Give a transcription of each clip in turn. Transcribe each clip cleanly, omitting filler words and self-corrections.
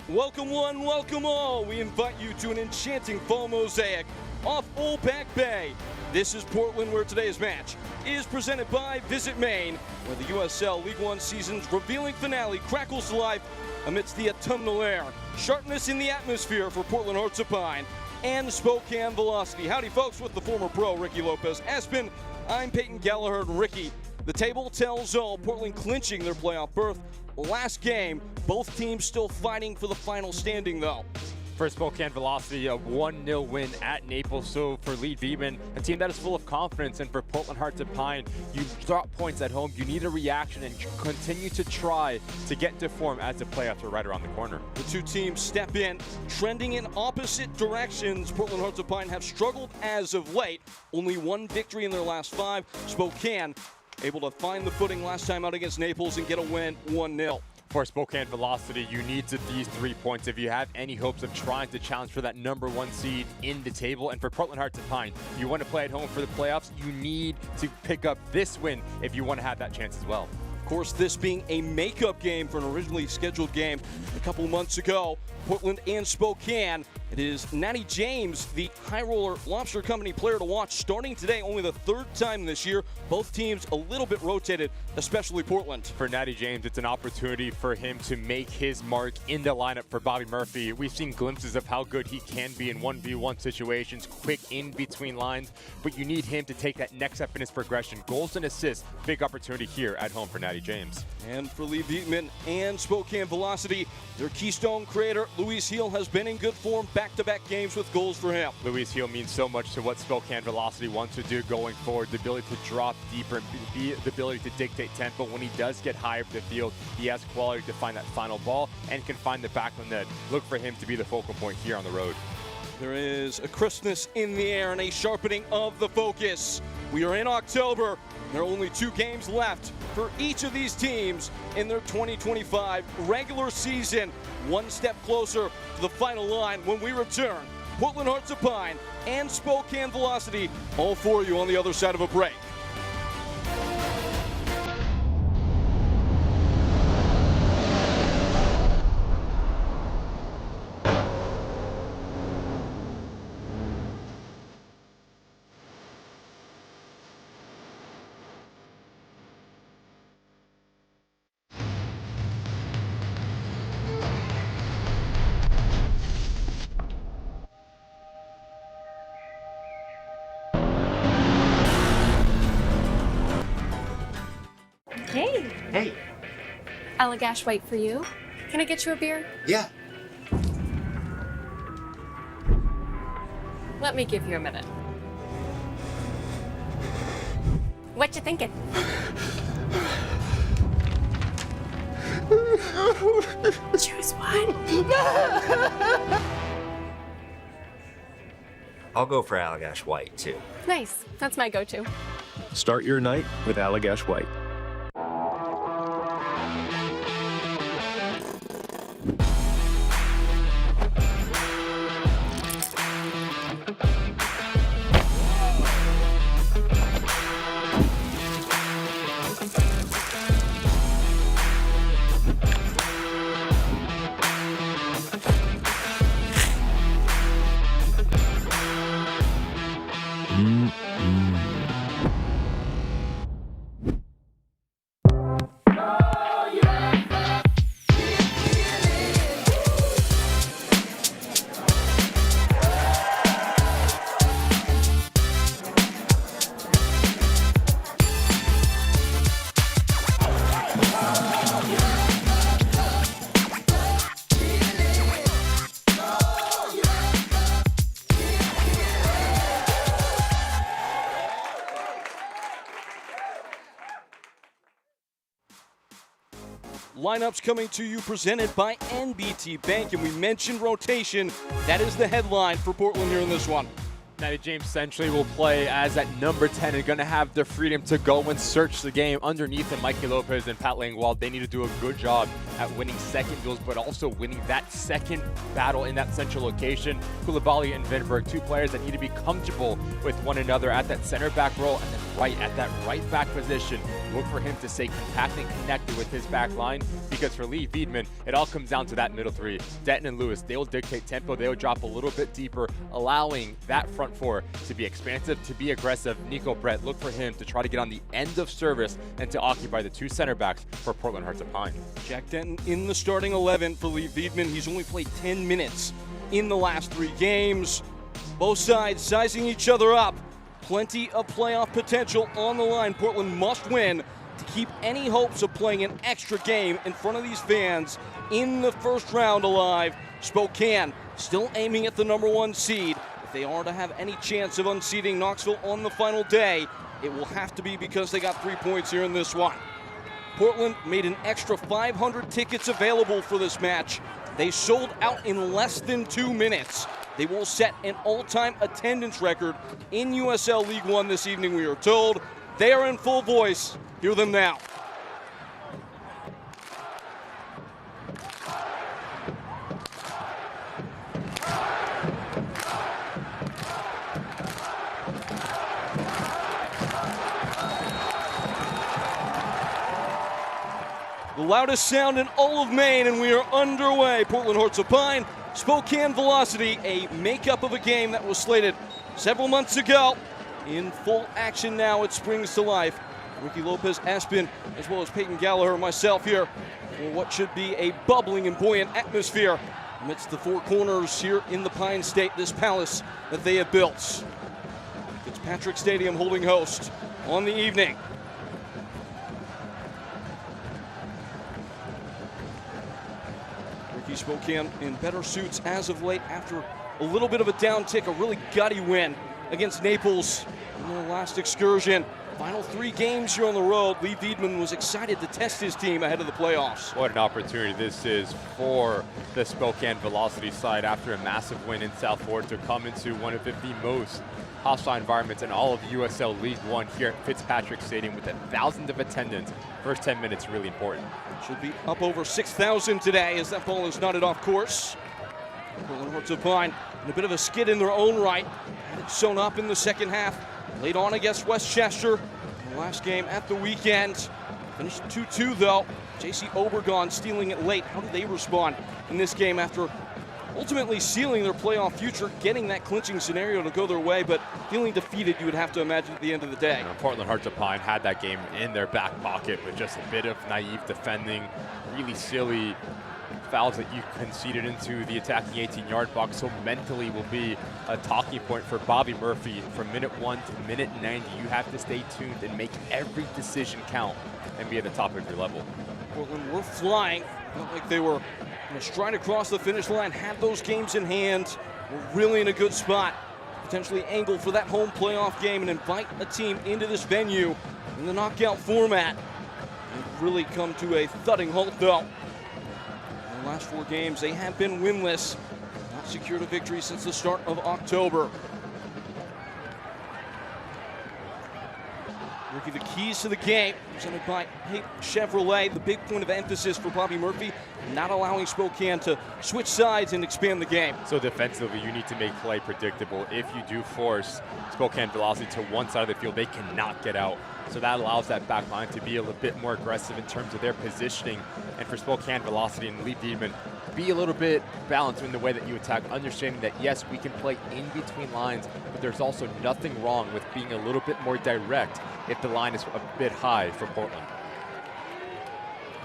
Welcome one, welcome all. We invite you to an enchanting fall mosaic off Old Back Bay. This is Portland, where today's match is presented by Visit Maine, where the USL League One season's revealing finale crackles to life amidst the autumnal air. Sharpness in the atmosphere for Portland Hearts of Pine and Spokane Velocity. Howdy, folks, with the former pro Ricky Lopez. Aspen, I'm Peyton Gallagher. Ricky, the table tells all. Portland clinching their playoff berth. Last game, both teams still fighting for the final standing, though. For Spokane Velocity, a 1-0 win at Naples. So for Lee Beeman, a team that is full of confidence, and for Portland Hearts of Pine, you drop points at home. You need a reaction and continue to try to get to form as the playoffs are right around the corner. The two teams step in, trending in opposite directions. Portland Hearts of Pine have struggled as of late. Only one victory in their last 5. Spokane able to find the footing last time out against Naples and get a win 1-0. For Spokane Velocity, you need these 3 points if you have any hopes of trying to challenge for that #1 seed in the table. And for Portland Hearts of Pine, you want to play at home for the playoffs, you need to pick up this win if you want to have that chance as well. Of course, this being a makeup game for an originally scheduled game a couple months ago, Portland and Spokane. It is Natty James, the High Roller Lobster Company player to watch, starting today, only the 3rd time this year. Both teams a little bit rotated, especially Portland. For Natty James, it's an opportunity for him to make his mark in the lineup for Bobby Murphy. We've seen glimpses of how good he can be in 1v1 situations, quick in between lines, but you need him to take that next step in his progression. Goals and assists, big opportunity here at home for Natty James. And for Lee Beatman and Spokane Velocity, their Keystone creator, Luis Heel, has been in good form, back-to-back games with goals for him. Luis Heel means so much to what Spokane Velocity wants to do going forward. The ability to drop deeper and the ability to dictate tempo. When he does get higher up the field, he has quality to find that final ball and can find the back of the net. Look for him to be the focal point here on the road. There is a crispness in the air and a sharpening of the focus. We are in October. There are only 2 games left for each of these teams in their 2025 regular season. One step closer to the final line when we return. Portland Hearts of Pine and Spokane Velocity, all for you on the other side of a break. Hey. Hey. Allagash White for you. Can I get you a beer? Yeah. Let me give you a minute. What you thinking? Choose one. I'll go for Allagash White, too. Nice. That's my go-to. Start your night with Allagash White. Lineups coming to you presented by NBT Bank, and we mentioned rotation. That is the headline for Portland here in this one. Matty James centrally will play as that number 10 and going to have the freedom to go and search the game. Underneath him, Mikey Lopez and Pat Langwald, they need to do a good job at winning second duels, but also winning that second battle in that central location. Koulibaly and Vinberg, two players that need to be comfortable with one another at that center back role, and then right at that right back position. Look for him to stay compact and connected with his back line, because for Lee Wiedemann, it all comes down to that middle three. Denton and Lewis, they will dictate tempo, they will drop a little bit deeper, allowing that front four to be expansive, to be aggressive. Nico Brett, look for him to try to get on the end of service and to occupy the two center backs for Portland Hearts of Pine. Jack Denton in the starting 11 for Lee Wiedemann. He's only played 10 minutes in the last 3 games. Both sides sizing each other up. Plenty of playoff potential on the line. Portland must win to keep any hopes of playing an extra game in front of these fans in the first round alive. Spokane still aiming at the number 1 seed. If they are to have any chance of unseating Knoxville on the final day, it will have to be because they got 3 points here in this one. Portland made an extra 500 tickets available for this match. They sold out in less than 2 minutes. They will set an all-time attendance record in USL League One this evening, we are told. They are in full voice. Hear them now. The loudest sound in all of Maine, and we are underway. Portland Hearts of Pine, Spokane Velocity, a makeup of a game that was slated several months ago. In full action now, it springs to life. Ricky Lopez, Aspen, as well as Peyton Gallagher, myself here, for what should be a bubbling and buoyant atmosphere amidst the 4 corners here in the Pine State, this palace that they have built. Fitzpatrick Stadium holding host on the evening. Spokane in better suits as of late after a little bit of a downtick, a really gutty win against Naples in their last excursion. Final 3 games here on the road. Lee Wiedemann was excited to test his team ahead of the playoffs. What an opportunity this is for the Spokane Velocity side after a massive win in South Florida to come into one of the most hostile environments in all of USL League One here at Fitzpatrick Stadium with 1,000 of attendance. First 10 minutes really important. Should be up over 6,000 today as that ball is knotted off course. Portland Hearts of Pine in a bit of a skid in their own right. Had it sewn up in the second half. Late on against Westchester in the last game at the weekend. Finished 2-2 though. JC Obergon stealing it late. How do they respond in this game after ultimately sealing their playoff future, getting that clinching scenario to go their way, but feeling defeated, you would have to imagine, at the end of the day? Portland Hearts of Pine had that game in their back pocket with just a bit of naive defending, really silly fouls that you conceded into the attacking 18-yard box. So mentally will be a talking point for Bobby Murphy from minute 1 to minute 90. You have to stay tuned and make every decision count and be at the top of your level. Portland were flying. Felt like they were stride across the finish line, had those games in hand, were really in a good spot. Potentially angle for that home playoff game and invite a team into this venue in the knockout format. And really come to a thudding halt though. In the last 4 games, they have been winless. Not secured a victory since the start of October. Ricky, the keys to the game, presented by Chevrolet. The big point of emphasis for Bobby Murphy, not allowing Spokane to switch sides and expand the game. So defensively, you need to make play predictable. If you do force Spokane Velocity to one side of the field, they cannot get out. So that allows that back line to be a little bit more aggressive in terms of their positioning. And for Spokane Velocity and Lee Wiedemann, be a little bit balanced in the way that you attack, understanding that yes, we can play in between lines, but there's also nothing wrong with being a little bit more direct if the line is a bit high for Portland.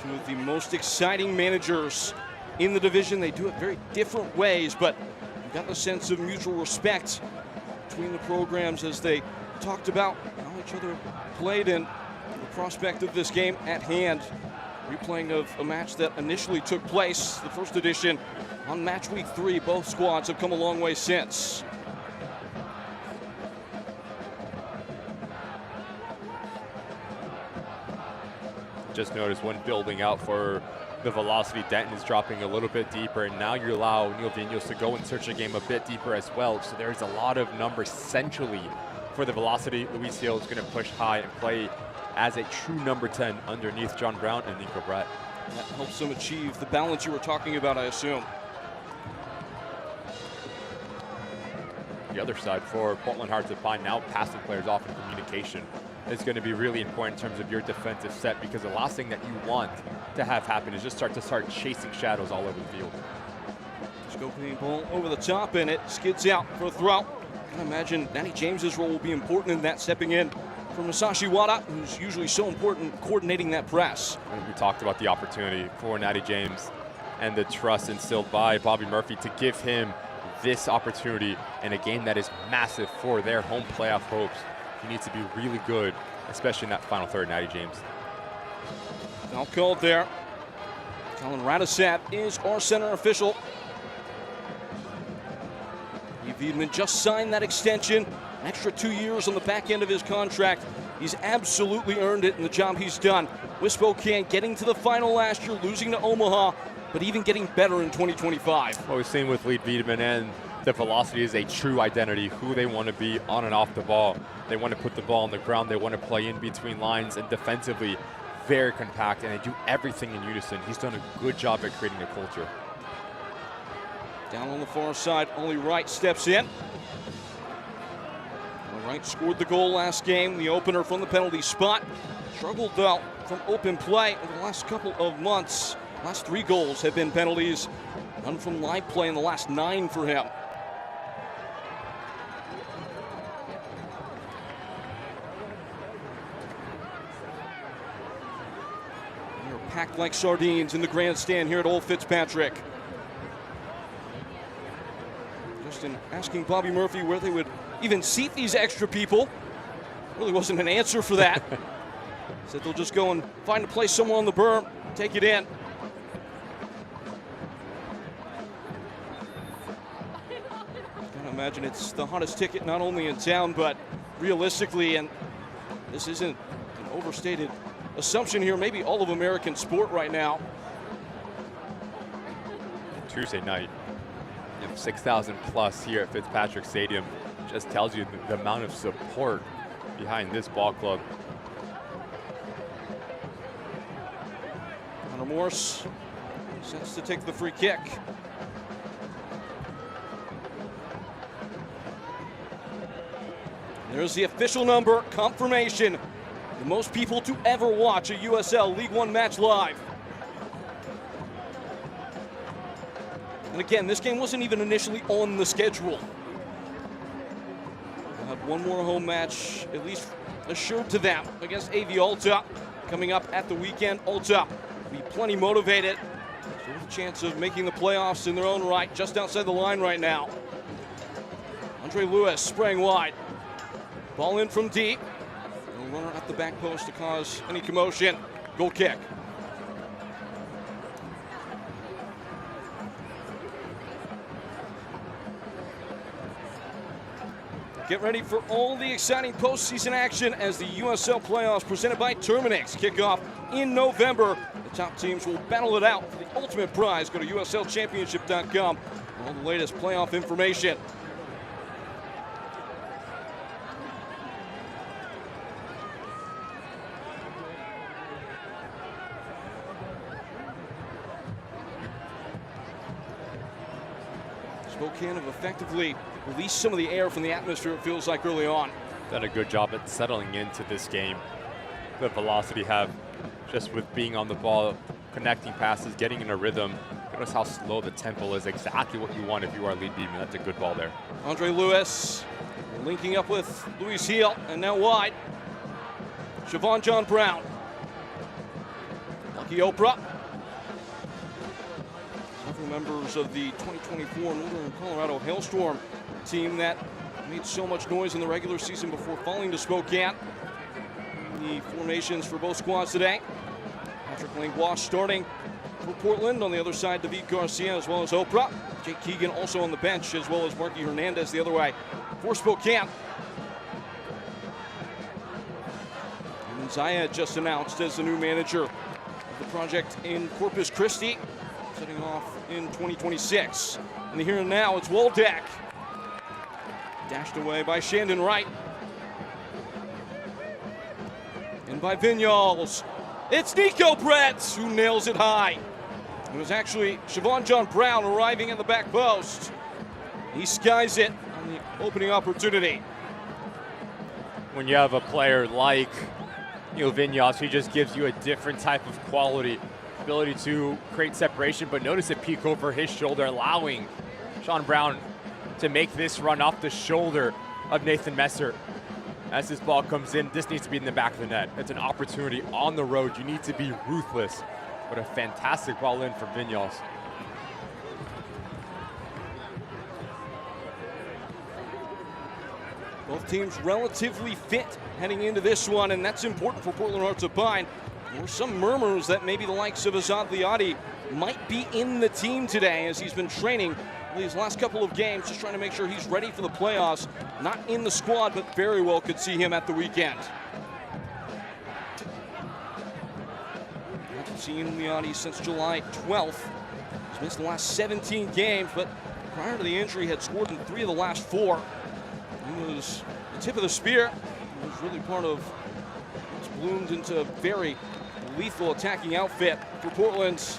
2 of the most exciting managers in the division. They do it very different ways, but you got the sense of mutual respect between the programs as they talked about how each other played and the prospect of this game at hand. Replaying of a match that initially took place, the first edition, on match week 3. Both squads have come a long way since. just noticed one building out for the velocity. Denton is dropping a little bit deeper, and now you allow Neil Vigneault to go and search the game a bit deeper as well. So there's a lot of numbers centrally for the velocity. Luis Hill is going to push high and play as a true number 10 underneath John Brown and Nico Brett. That helps them achieve the balance you were talking about, I assume. The other side for Portland Hearts to find now passing players off in communication is going to be really important in terms of your defensive set, because the last thing that you want to have happen is just start chasing shadows all over the field. Scoping ball over the top, and it skids out for a throw. I can imagine Danny James's role will be important in that, stepping in for Masashi Wada, who's usually so important coordinating that press. And we talked about the opportunity for Natty James and the trust instilled by Bobby Murphy to give him this opportunity in a game that is massive for their home playoff hopes. He needs to be really good, especially in that final third, Natty James. Foul called there. Colin Radisat is our center official. Lee Wiedemann just signed that extension, an extra 2 years on the back end of his contract. He's absolutely earned it in the job he's done with Spokane, getting to the final last year, losing to Omaha, but even getting better in 2025. What we've seen with Lee Wiedemann and the velocity is a true identity, who they want to be on and off the ball. They want to put the ball on the ground. They want to play in between lines, and defensively, very compact, and they do everything in unison. He's done a good job at creating a culture. Down on the far side, Ollie Wright steps in. Ollie Wright scored the goal last game, the opener from the penalty spot. Struggled though from open play over the last couple of months. Last 3 goals have been penalties, none from live play in the last 9 for him. They're packed like sardines in the grandstand here at Old Fitzpatrick. Just in asking Bobby Murphy where they would even seat these extra people, really wasn't an answer for that. Said they'll just go and find a place somewhere on the berm, take it in. Gotta imagine it's the hottest ticket not only in town, but realistically, and this isn't an overstated assumption here, maybe all of American sport right now. Tuesday night, 6,000 plus here at Fitzpatrick Stadium just tells you the amount of support behind this ball club. Hunter Morse sets to take the free kick. There's the official number, confirmation. The most people to ever watch a USL League One match live. And again, this game wasn't even initially on the schedule. We'll have one more home match, at least assured to them, against AV Alta coming up at the weekend. Alta will be plenty motivated. So with a chance of making the playoffs in their own right, just outside the line right now. Andre Lewis spraying wide. Ball in from deep. No runner at the back post to cause any commotion. Goal kick. Get ready for all the exciting postseason action as the USL playoffs presented by Terminix kick off in November. The top teams will battle it out for the ultimate prize. Go to USLChampionship.com for all the latest playoff information. Spokane have effectively released some of the air from the atmosphere, it feels like, early on. Done a good job at settling into this game. The velocity have, just with being on the ball, connecting passes, getting in a rhythm. Notice how slow the tempo is, exactly what you want if you are lead beating. That's a good ball there. Andre Lewis linking up with Luis Hill, and now wide. Siobhan John Brown. Lucky Oprah. Several members of the 2024 Northern Colorado Hailstorm team that made so much noise in the regular season before falling to Spokane. The formations for both squads today. Patrick Langlois starting for Portland. On the other side, David Garcia as well as Oprah. Jake Keegan also on the bench, as well as Marky Hernandez the other way for Spokane. Zaya just announced as the new manager of the project in Corpus Christi, setting off in 2026. And here and now, it's Waldeck. Dashed away by Shandon Wright. And by Vinyals. It's Nico Brett who nails it high. It was actually Siobhan John Brown arriving at the back post. He skies it on the opening opportunity. When you have a player like Vinyals, he just gives you a different type of quality, ability to create separation, but notice a peek over his shoulder, allowing Sean Brown to make this run off the shoulder of Nathan Messer. As this ball comes in, this needs to be in the back of the net. It's an opportunity on the road. You need to be ruthless, but a fantastic ball in from Vinyals. Both teams relatively fit heading into this one, and that's important for Portland Hearts of Pine. There were some murmurs that maybe the likes of Azad Liadi might be in the team today, as he's been training these last couple of games, just trying to make sure he's ready for the playoffs. Not in the squad, but very well could see him at the weekend. Haven't seen Liadi since July 12th. He's missed the last 17 games, but prior to the injury had scored in 3 of the last 4. He was the tip of the spear. He was really part of what's bloomed into a very lethal attacking outfit for Portland.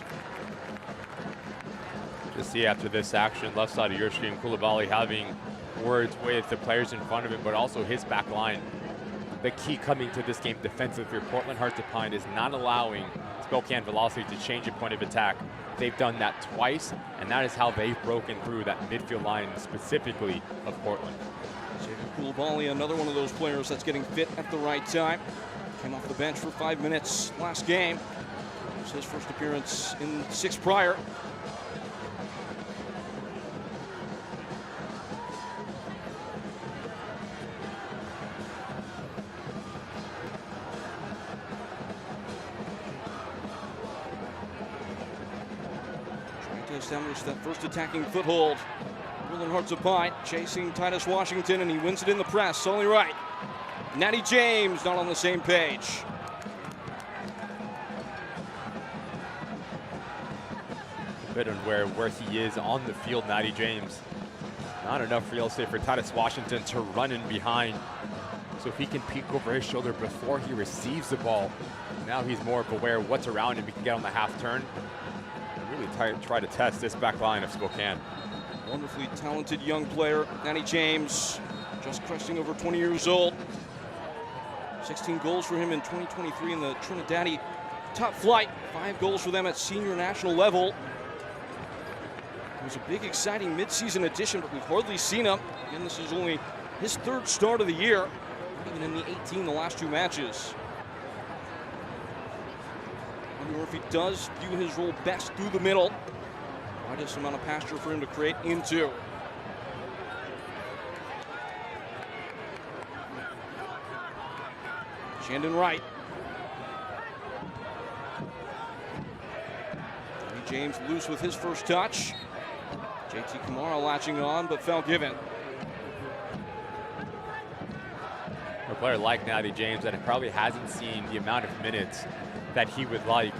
To see after this action, left side of your screen, Koulibaly having words with the players in front of him, but also his back line. The key coming to this game defensively for Portland Hearts of Pine is not allowing Spokane Velocity to change a point of attack. They've done that twice, and that is how they've broken through that midfield line, specifically of Portland. Koulibaly, another one of those players that's getting fit at the right time. Came off the bench for 5 minutes last game. It was his first appearance in 6 prior. Trying to establish that first attacking foothold. Portland Hearts of Pine chasing Titus Washington, and he wins it in the press. Only right. Natty James not on the same page. A bit unaware where he is on the field, Natty James. Not enough real estate for Titus Washington to run in behind. So if he can peek over his shoulder before he receives the ball, now he's more aware of what's around him. He can get on the half turn and really try to test this back line of Spokane. Wonderfully talented young player, Natty James, just cresting over 20 years old. 16 goals for him in 2023 in the Trinidadi top flight. 5 goals for them at senior national level. It was a big, exciting midseason addition, but we've hardly seen him. Again, this is only his 3rd start of the year, not even in the 18 the last 2 matches. Bobby Murphy does view his role best through the middle. Widest amount of pasture for him to create into. Shandon Wright. James loose with his first touch. JT Kamara latching on, but foul given. A player like Natty James that probably hasn't seen the amount of minutes that he would like.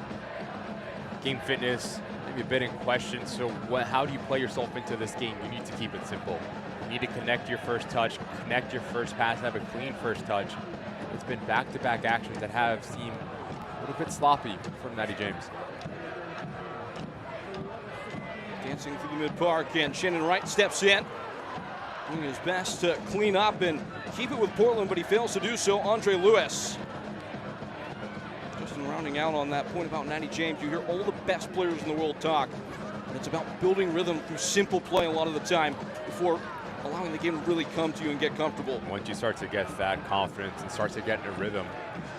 Game fitness, maybe a bit in question. So how do you play yourself into this game? You need to keep it simple. You need to connect your first touch, connect your first pass, have a clean first touch. It's been back-to-back actions that have seemed a little bit sloppy from Natty James. Dancing through the mid-park, and Shannon Wright steps in, doing his best to clean up and keep it with Portland, but he fails to do so. Andre Lewis. Just in rounding out on that point about Natty James, you hear all the best players in the world talk, but it's about building rhythm through simple play a lot of the time before allowing the game to really come to you and get comfortable. Once you start to get that confidence and start to get in a rhythm,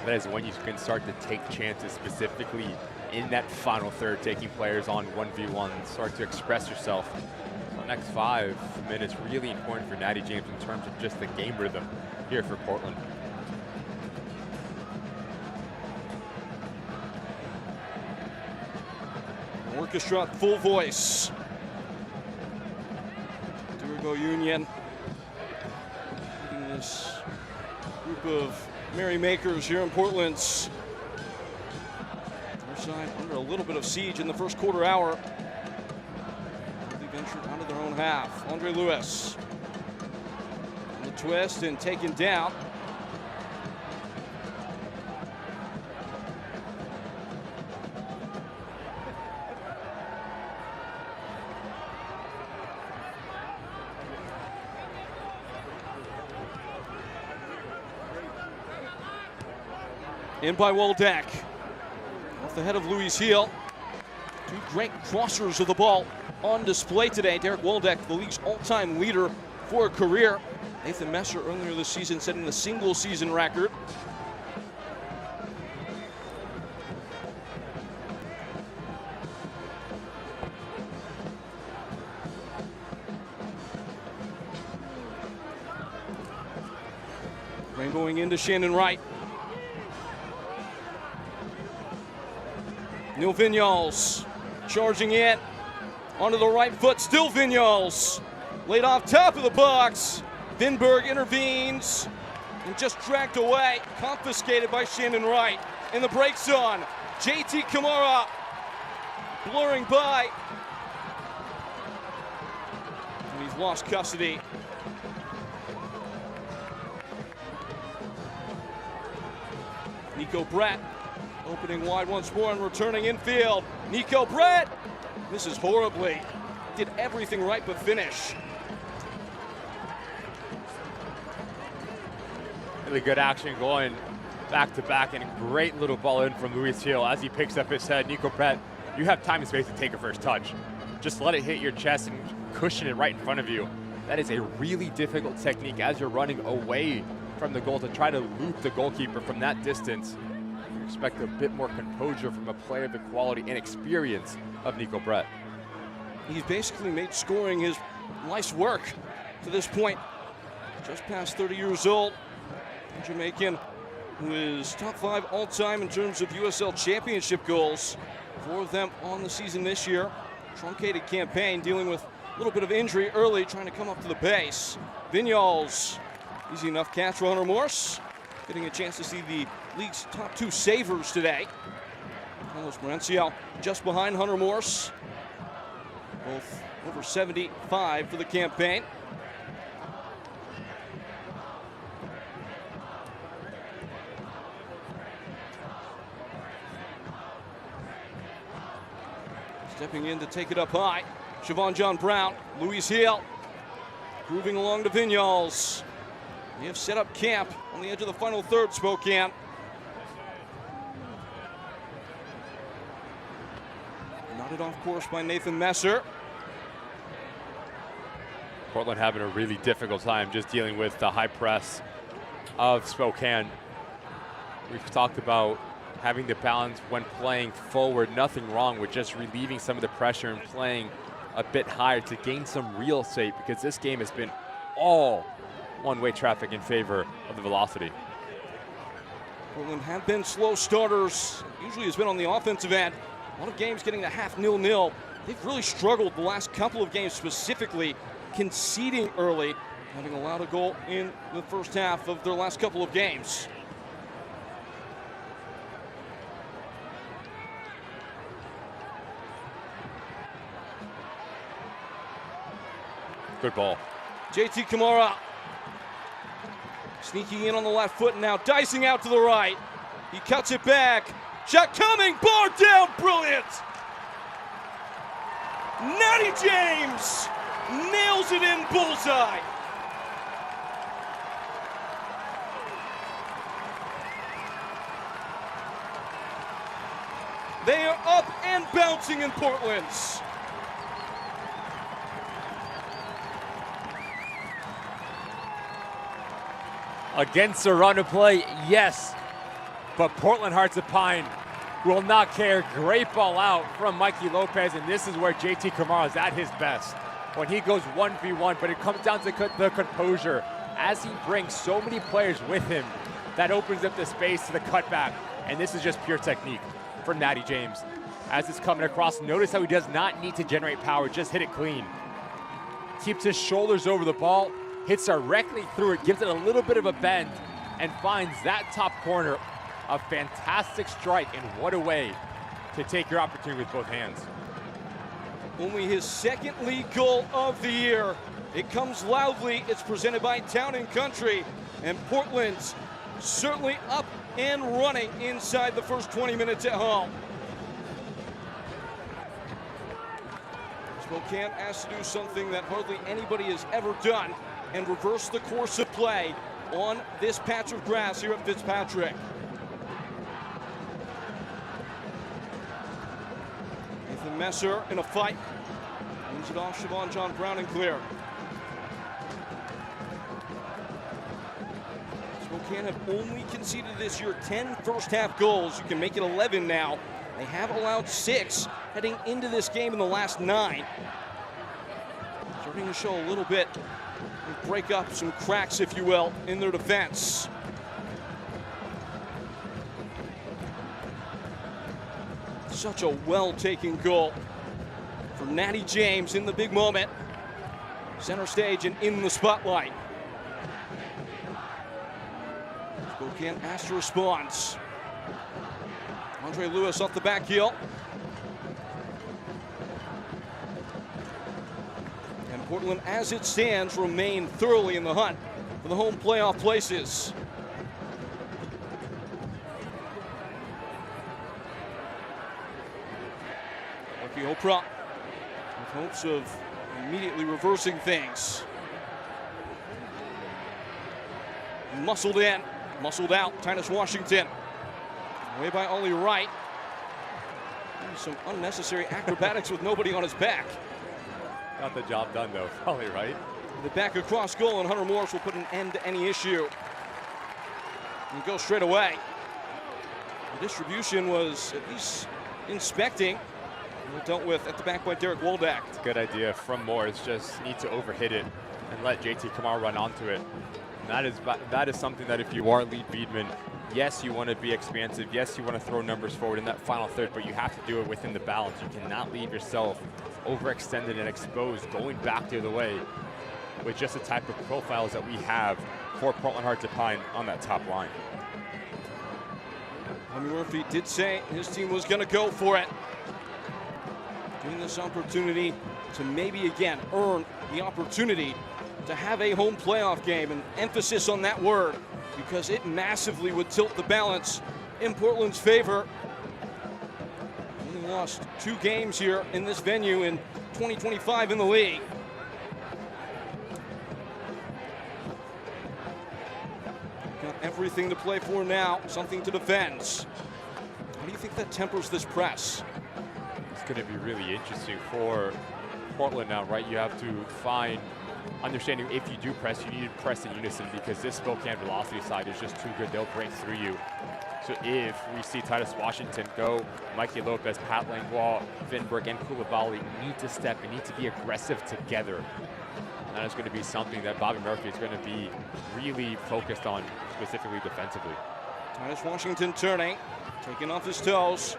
that is when you can start to take chances, specifically in that final third, taking players on 1v1, start to express yourself. So the next 5 minutes, really important for Natty James in terms of just the game rhythm here for Portland. Orchestra full voice. Durigo Union leading this group of Merrymakers here in Portland's their side under a little bit of siege in the first quarter hour. They ventured out of their own half. Andre Lewis on the twist and taken down. In by Waldeck. Off the head of Luis Heel. Two great crossers of the ball on display today. Derek Waldeck, the league's all-time leader for a career. Nathan Messer earlier this season setting the single season record. Rainbowing into Shannon Wright. Neil Vinyals charging it onto the right foot. Still Vinyals. Laid off top of the box. Vinberg intervenes and just dragged away. Confiscated by Shannon Wright. And the brakes on. JT Kamara blurring by. And he's lost custody. Nico Brett opening wide once more and returning infield. Nico Brett misses horribly. Did everything right but finish. Really good action going back to back, and a great little ball in from Luis Heel as he picks up his head. Nico Brett, you have time and space to take a first touch. Just let it hit your chest and cushion it right in front of you. That is a really difficult technique as you're running away from the goal to try to loop the goalkeeper from that distance. Expect a bit more composure from a player of the quality and experience of Nico Brett. He's basically made scoring his life's work to this point. Just past 30 years old. A Jamaican who is top 5 all-time in terms of USL Championship goals. 4 of them on the season this year. Truncated campaign, dealing with a little bit of injury early, trying to come up to the base. Vinyals, easy enough catch for Hunter Morse. Getting a chance to see the league's top 2 savers today. Carlos Morencio just behind Hunter Morse. Both over 75 for the campaign. Stepping in to take it up high. Siobhan John Brown, Luis Heel, grooving along to Vinyals. They have set up camp on the edge of the final third, Spokane. Nodded off course by Nathan Messer. Portland having a really difficult time just dealing with the high press of Spokane. We've talked about having the balance when playing forward. Nothing wrong with just relieving some of the pressure and playing a bit higher to gain some real estate, because this game has been all one-way traffic in favor of the velocity. Portland have been slow starters. Usually has been on the offensive end. A lot of games getting to half 0-0. They've really struggled the last couple of games, specifically conceding early, having allowed a goal in the first half of their last couple of games. Good ball. JT Kamara sneaking in on the left foot, and now dicing out to the right. He cuts it back. Shot coming, bar down, brilliant. Natty James nails it in, bullseye. They are up and bouncing in Portland's. Against the run of play, yes. But Portland Hearts of Pine will not care. Great ball out from Mikey Lopez, and this is where JT Kamara is at his best. When he goes 1v1, but it comes down to the composure. As he brings so many players with him, that opens up the space to the cutback. And this is just pure technique for Natty James. As it's coming across, notice how he does not need to generate power, just hit it clean. Keeps his shoulders over the ball, hits directly through it, gives it a little bit of a bend, and finds that top corner. A fantastic strike, and what a way to take your opportunity with both hands. Only his second league goal of the year. It comes loudly. It's presented by Town & Country, and Portland's certainly up and running inside the first 20 minutes at home. Spokane asked to do something that hardly anybody has ever done and reverse the course of play on this patch of grass here at Fitzpatrick. Nathan Messer in a fight. Moves it off Siobhan John Brown and clear. Spokane have only conceded this year 10 first half goals. You can make it 11 now. They have allowed 6 heading into this game in the last 9. Starting to show a little bit, break up some cracks, if you will, in their defense. Such a well-taken goal from Natty James in the big moment. Center stage and in the spotlight. Spokane asked to respond. Andre Lewis off the back heel. And Portland, as it stands, remain thoroughly in the hunt for the home playoff places. Oprah with hopes of immediately reversing things. Muscled in, muscled out, Titus Washington. Away by Ollie Wright. Some unnecessary acrobatics with nobody on his back. Got the job done though, Ollie Wright. The back across goal, and Hunter Morris will put an end to any issue. And go straight away. The distribution was at least inspecting. Dealt with at the back by Derek Woldak. It's a good idea from Morris. Just need to overhit it and let JT Kamar run onto it. And that is something that if you are Lee Beedman, yes, you want to be expansive. Yes, you want to throw numbers forward in that final third, but you have to do it within the balance. You cannot leave yourself overextended and exposed going back the other way with just the type of profiles that we have for Portland Hearts of Pine on that top line. Bobby Murphy did say his team was going to go for it. Giving this opportunity to maybe again earn the opportunity to have a home playoff game, and emphasis on that word because it massively would tilt the balance in Portland's favor. Only lost 2 games here in this venue in 2025 in the league. Got everything to play for now, something to defend. How do you think that tempers this press? It's going to be really interesting for Portland now, right? You have to find understanding if you do press, you need to press in unison because this Spokane velocity side is just too good. They'll break through you. So if we see Titus Washington go, Mikey Lopez, Pat Langlois, Vinberg, and Koulibaly need to step and need to be aggressive together. And that is going to be something that Bobby Murphy is going to be really focused on, specifically defensively. Titus Washington turning, taking off his toes.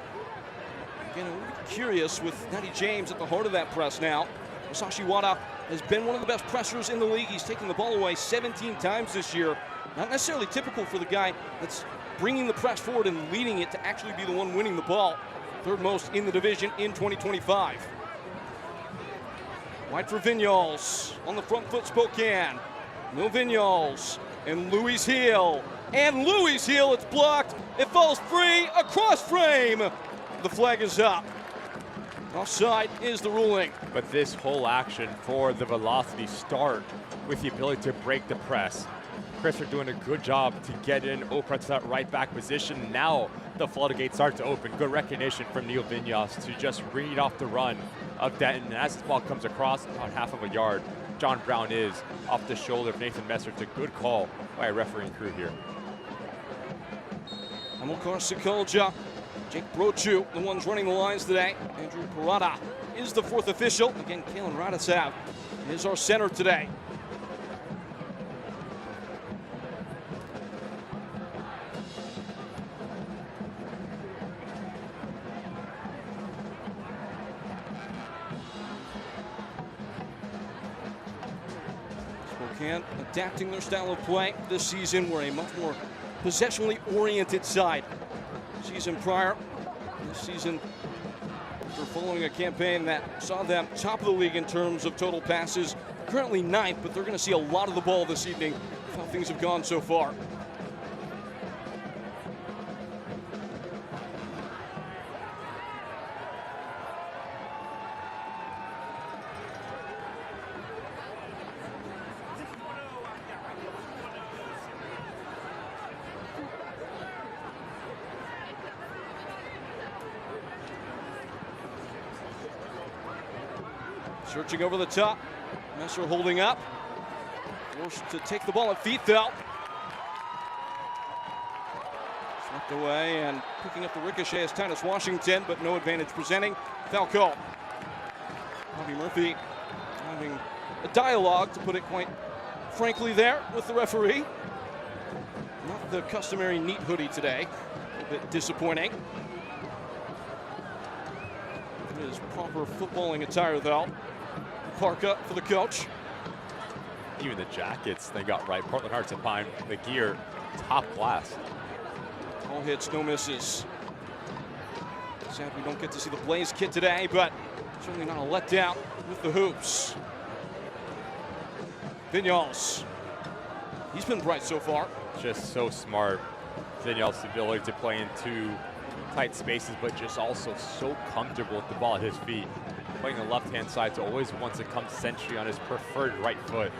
Again, I'm really curious with Natty James at the heart of that press now. Masashi Wada has been one of the best pressers in the league. He's taken the ball away 17 times this year. Not necessarily typical for the guy that's bringing the press forward and leading it to actually be the one winning the ball. Third most in the division in 2025. Wide for Vignoles. On the front foot, Spokane. No Vignoles. And Louis Heel. And Louis Heel, it's blocked. It falls free across frame. The flag is up. Offside is the ruling. But this whole action for the velocity start with the ability to break the press. Chris are doing a good job to get in Oprah to that right back position. Now the floodgates start to open. Good recognition from Neil Vignos to just read off the run of Denton. And as the ball comes across about half of a yard, John Brown is off the shoulder of Nathan Messer. It's a good call by a refereeing crew here. Hamilcar Sokolja, Jake Brochu, the ones running the lines today. Andrew Parada is the 4th official. Again, Kalen Radasav is our center today. Spokane adapting their style of play this season. We're a much more possessionally oriented side. Season prior, this season, after following a campaign that saw them top of the league in terms of total passes, currently 9th, but they're going to see a lot of the ball this evening with how things have gone so far. Searching over the top. Messer holding up. Forced to take the ball at feet, though. Swept away and picking up the ricochet is Titus Washington, but no advantage presenting. Foul call. Bobby Murphy having a dialogue, to put it quite frankly, there with the referee. Not the customary neat hoodie today. A bit disappointing. It is proper footballing attire, though. Parka for the coach. Even the jackets they got right. Portland Hearts and Pine, the gear, top class. All hits, no misses. Sad we don't get to see the Blaze kit today, but certainly not a letdown with the hoops. Vinyals. He's been bright so far. Just so smart. Vinyal's ability to play in two tight spaces, but just also so comfortable with the ball at his feet. Playing the left-hand side, so always wants to come century on his preferred right foot.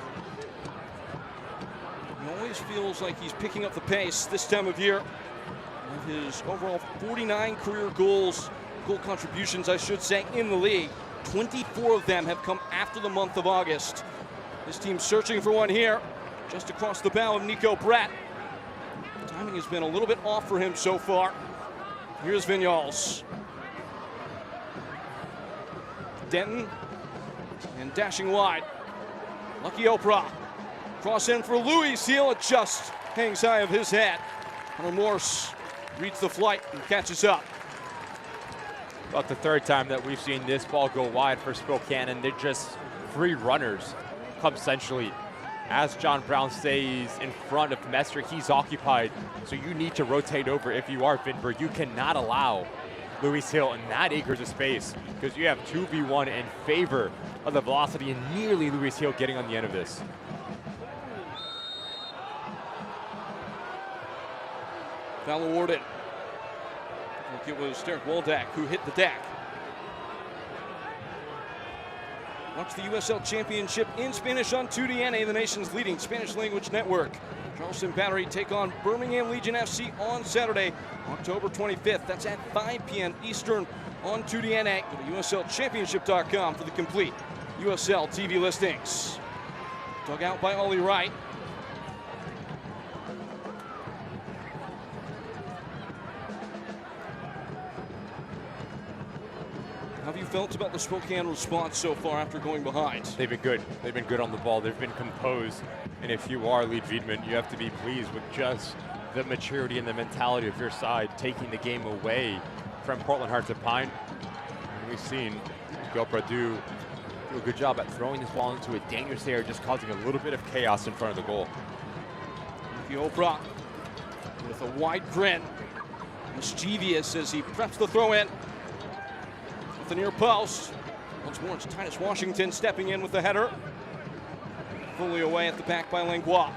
He always feels like he's picking up the pace this time of year. Of his overall 49 career goal contributions, I should say, in the league, 24 of them have come after the month of August. This team's searching for one here, just across the bow of Nico Brett. Timing has been a little bit off for him so far. Here's Vinyals. Denton and dashing wide. Lucky Oprah. Cross in for Louis. Seal, it just hangs high of his head. Hunter Morse reads the flight and catches up. About the third time that we've seen this ball go wide for Spokane, and they're just free runners come centrally. As John Brown stays in front of Messer, he's occupied. So you need to rotate over if you are Vinberg. You cannot allow Louis Hill in that acres of space, because you have 2v1 in favor of the velocity, and nearly Louis Hill getting on the end of this. Foul awarded. I think it was Derek Waldack who hit the deck. Watch the USL Championship in Spanish on 2DNA, the nation's leading Spanish language network. Charleston Battery take on Birmingham Legion FC on Saturday, October 25th. That's at 5 p.m. Eastern on 2DNA. Go to USLChampionship.com for the complete USL TV listings. Dug out by Ollie Wright. How have you felt about the Spokane response so far after going behind? They've been good. They've been good on the ball. They've been composed. And if you are Lead Wiedemann, you have to be pleased with just the maturity and the mentality of your side, taking the game away from Portland Hearts and Pine. And we've seen Gilbert do a good job at throwing this ball into a dangerous area, just causing a little bit of chaos in front of the goal. Oprah with a wide grin, mischievous as he preps the throw in. The near post. Once more, it's Titus Washington stepping in with the header. Fully away at the back by Langlois.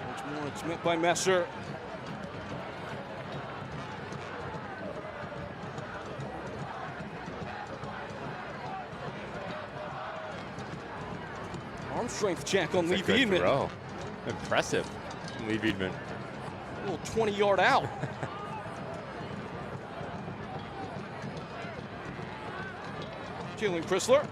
Once more, it's met by Messer. Arm strength check on Lee Wiedemann. Impressive, Lee Wiedemann. A little 20-yard out. Jalen Chrysler.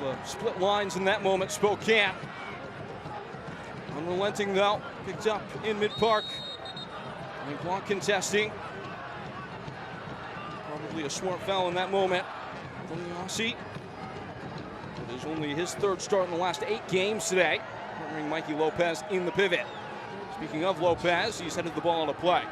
The split lines in that moment, Spokane. Unrelenting though, picked up in mid-park. Langlois contesting. Probably a smart foul in that moment. from the Aussie. It is only his third start in the last 8 games today, partnering Mikey Lopez in the pivot. Speaking of Lopez, he's headed the ball on a play.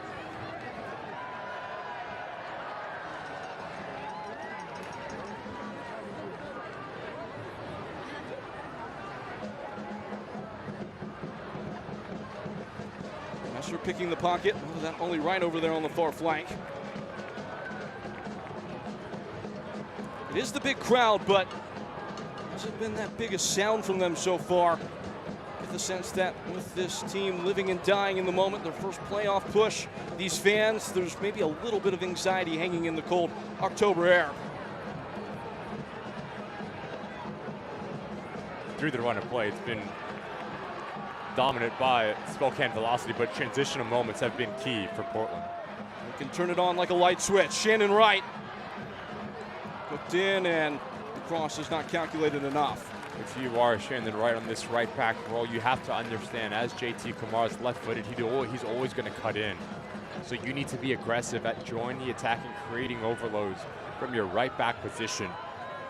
Messer picking the pocket. Well, that only right over there on the far flank. It is the big crowd, but hasn't been that big a sound from them so far. Get the sense that with this team living and dying in the moment, their first playoff push, these fans, there's maybe a little bit of anxiety hanging in the cold October air. Through the run of play, it's been dominant by Spokane velocity, but transitional moments have been key for Portland. They can turn it on like a light switch. Shannon Wright hooked in, and the cross is not calculated enough. If you are Shannon Wright on this right back role, you have to understand, as JT Kamara's left-footed, he's always going to cut in. So you need to be aggressive at joining the attack and creating overloads from your right back position.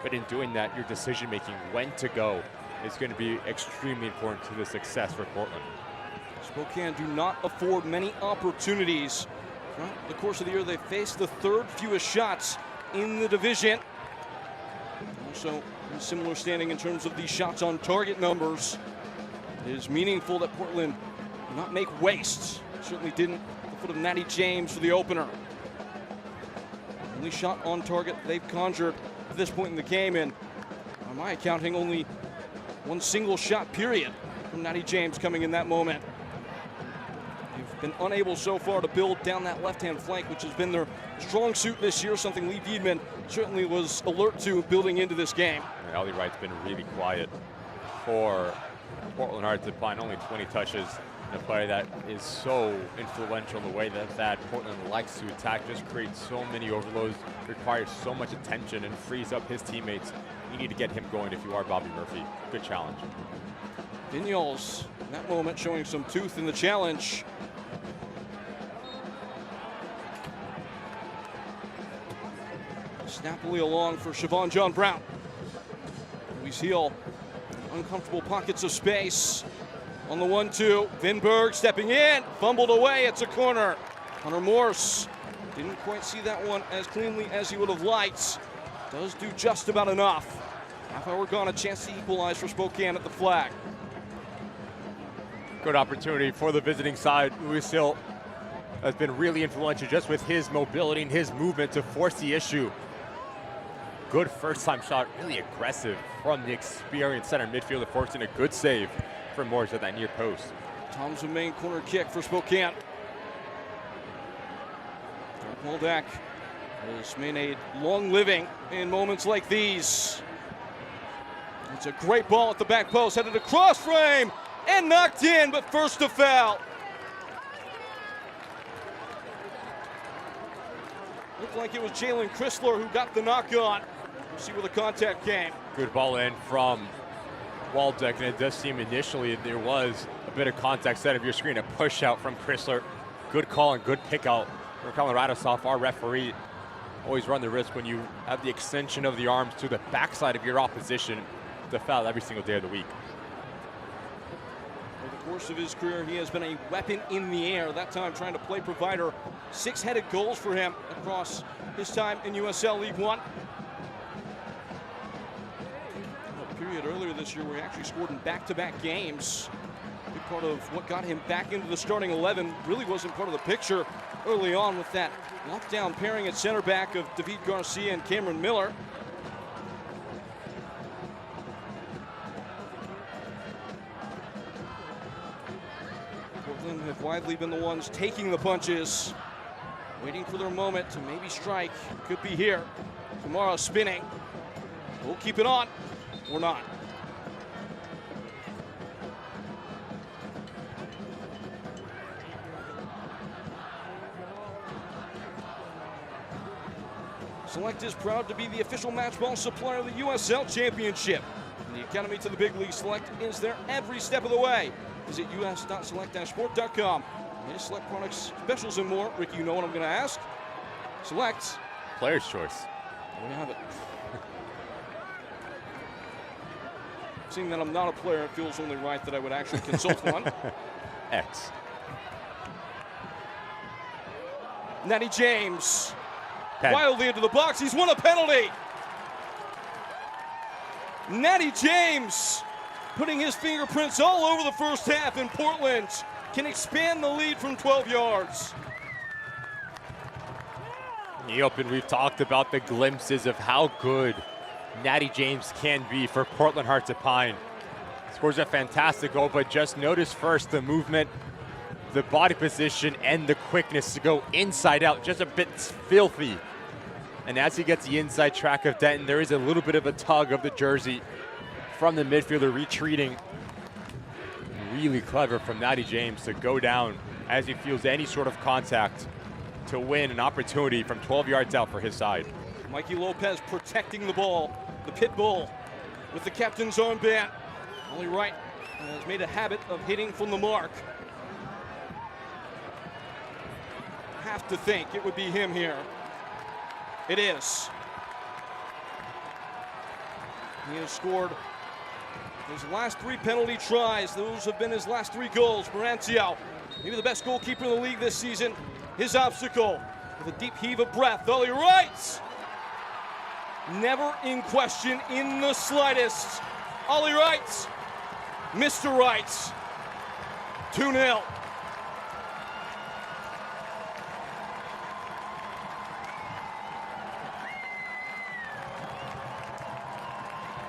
But in doing that, your decision-making, when to go, is going to be extremely important to the success for Portland. Spokane do not afford many opportunities. Throughout the course of the year, they faced the 3rd fewest shots in the division. Also, in similar standing in terms of the shots on target numbers. It is meaningful that Portland do not make wastes. Certainly didn't at the foot of Natty James for the opener. Only shot on target they've conjured at this point in the game, and by my accounting, only one single shot period from Natty James coming in that moment. They've been unable so far to build down that left-hand flank, which has been their strong suit this year, something Lee Viedman certainly was alert to building into this game. Ali Wright's been really quiet for Portland Hearts to find only 20 touches in a play that is so influential in the way that Portland likes to attack, just creates so many overloads, requires so much attention, and frees up his teammates. You need to get him going if you are Bobby Murphy. Good challenge. Vignoles, in that moment, showing some tooth in the challenge. Snappily along for Siobhan John Brown. Luis Heel, uncomfortable pockets of space. On the 1-2, Vinberg stepping in, fumbled away, it's a corner. Hunter Morse didn't quite see that one as cleanly as he would have liked. Does do just about enough. Half hour gone, a chance to equalize for Spokane at the flag. Good opportunity for the visiting side. Luis Hill has been really influential just with his mobility and his movement to force the issue. Good first-time shot, really aggressive from the experienced center midfielder, forcing a good save for Morris at that near post. Tom's a main corner kick for Spokane. Derek Moldak has made a long living in moments like these. It's a great ball at the back post, headed across frame and knocked in, but first to foul. Looked like it was Jalen Chrysler who got the knock on. We'll see where the contact came. Good ball in from Waldeck, and it does seem initially there was a bit of contact set of your screen, a push out from Chrysler. Good call and good pick out from Colorado Soft, our referee. Always run the risk when you have the extension of the arms to the backside of your opposition to foul every single day of the week. Over the course of his career, he has been a weapon in the air, that time trying to play provider. 6 headed goals for him across his time in USL League One. A period earlier this year where he actually scored in back-to-back games. Big part of what got him back into the starting 11 really wasn't part of the picture early on with that lockdown pairing at center back of David Garcia and Cameron Miller. Portland have widely been the ones taking the punches, waiting for their moment to maybe strike. Could be here. Kamara spinning. We'll keep it on or not. Select is proud to be the official match ball supplier of the USL Championship. From the Academy to the big league, Select is there every step of the way. Visit us.select-sport.com. Latest Select products, specials, and more. Ricky, you know what I'm going to ask? Select. Player's choice. There we have it. Seeing that I'm not a player, it feels only right that I would actually consult one. X. Natty James, 10. wildly into the box. He's won a penalty. Natty James putting his fingerprints all over the first half, and Portland can expand the lead from 12 yards. Yep, and we've talked about the glimpses of how good Natty James can be for Portland Hearts of Pine. Scores a fantastic goal, but just notice first the movement, the body position, and the quickness to go inside out, just a bit filthy. And as he gets the inside track of Denton, there is a little bit of a tug of the jersey from the midfielder retreating. Really clever from Natty James to go down as he feels any sort of contact to win an opportunity from 12 yards out for his side. Mikey Lopez protecting the ball. The pit bull with the captain's armband. Ollie Wright has made a habit of hitting from the mark. Have to think it would be him here. It is. He has scored his last 3 penalty tries. Those have been his last 3 goals. Marancio, maybe the best goalkeeper in the league this season. His obstacle with a deep heave of breath. Ollie Wright, never in question in the slightest. Ollie Wright, Mr. Wright, 2-0.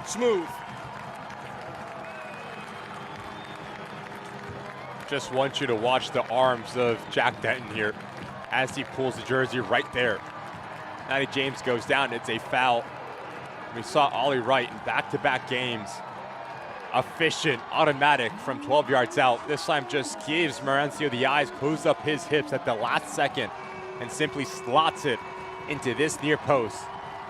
Smooth. Just want you to watch the arms of Jack Denton here as he pulls the jersey right there. Natty James goes down, it's a foul. We saw Ollie Wright in back-to-back games. Efficient, automatic from 12 yards out. This time just gives Marancio the eyes, closes up his hips at the last second, and simply slots it into this near post.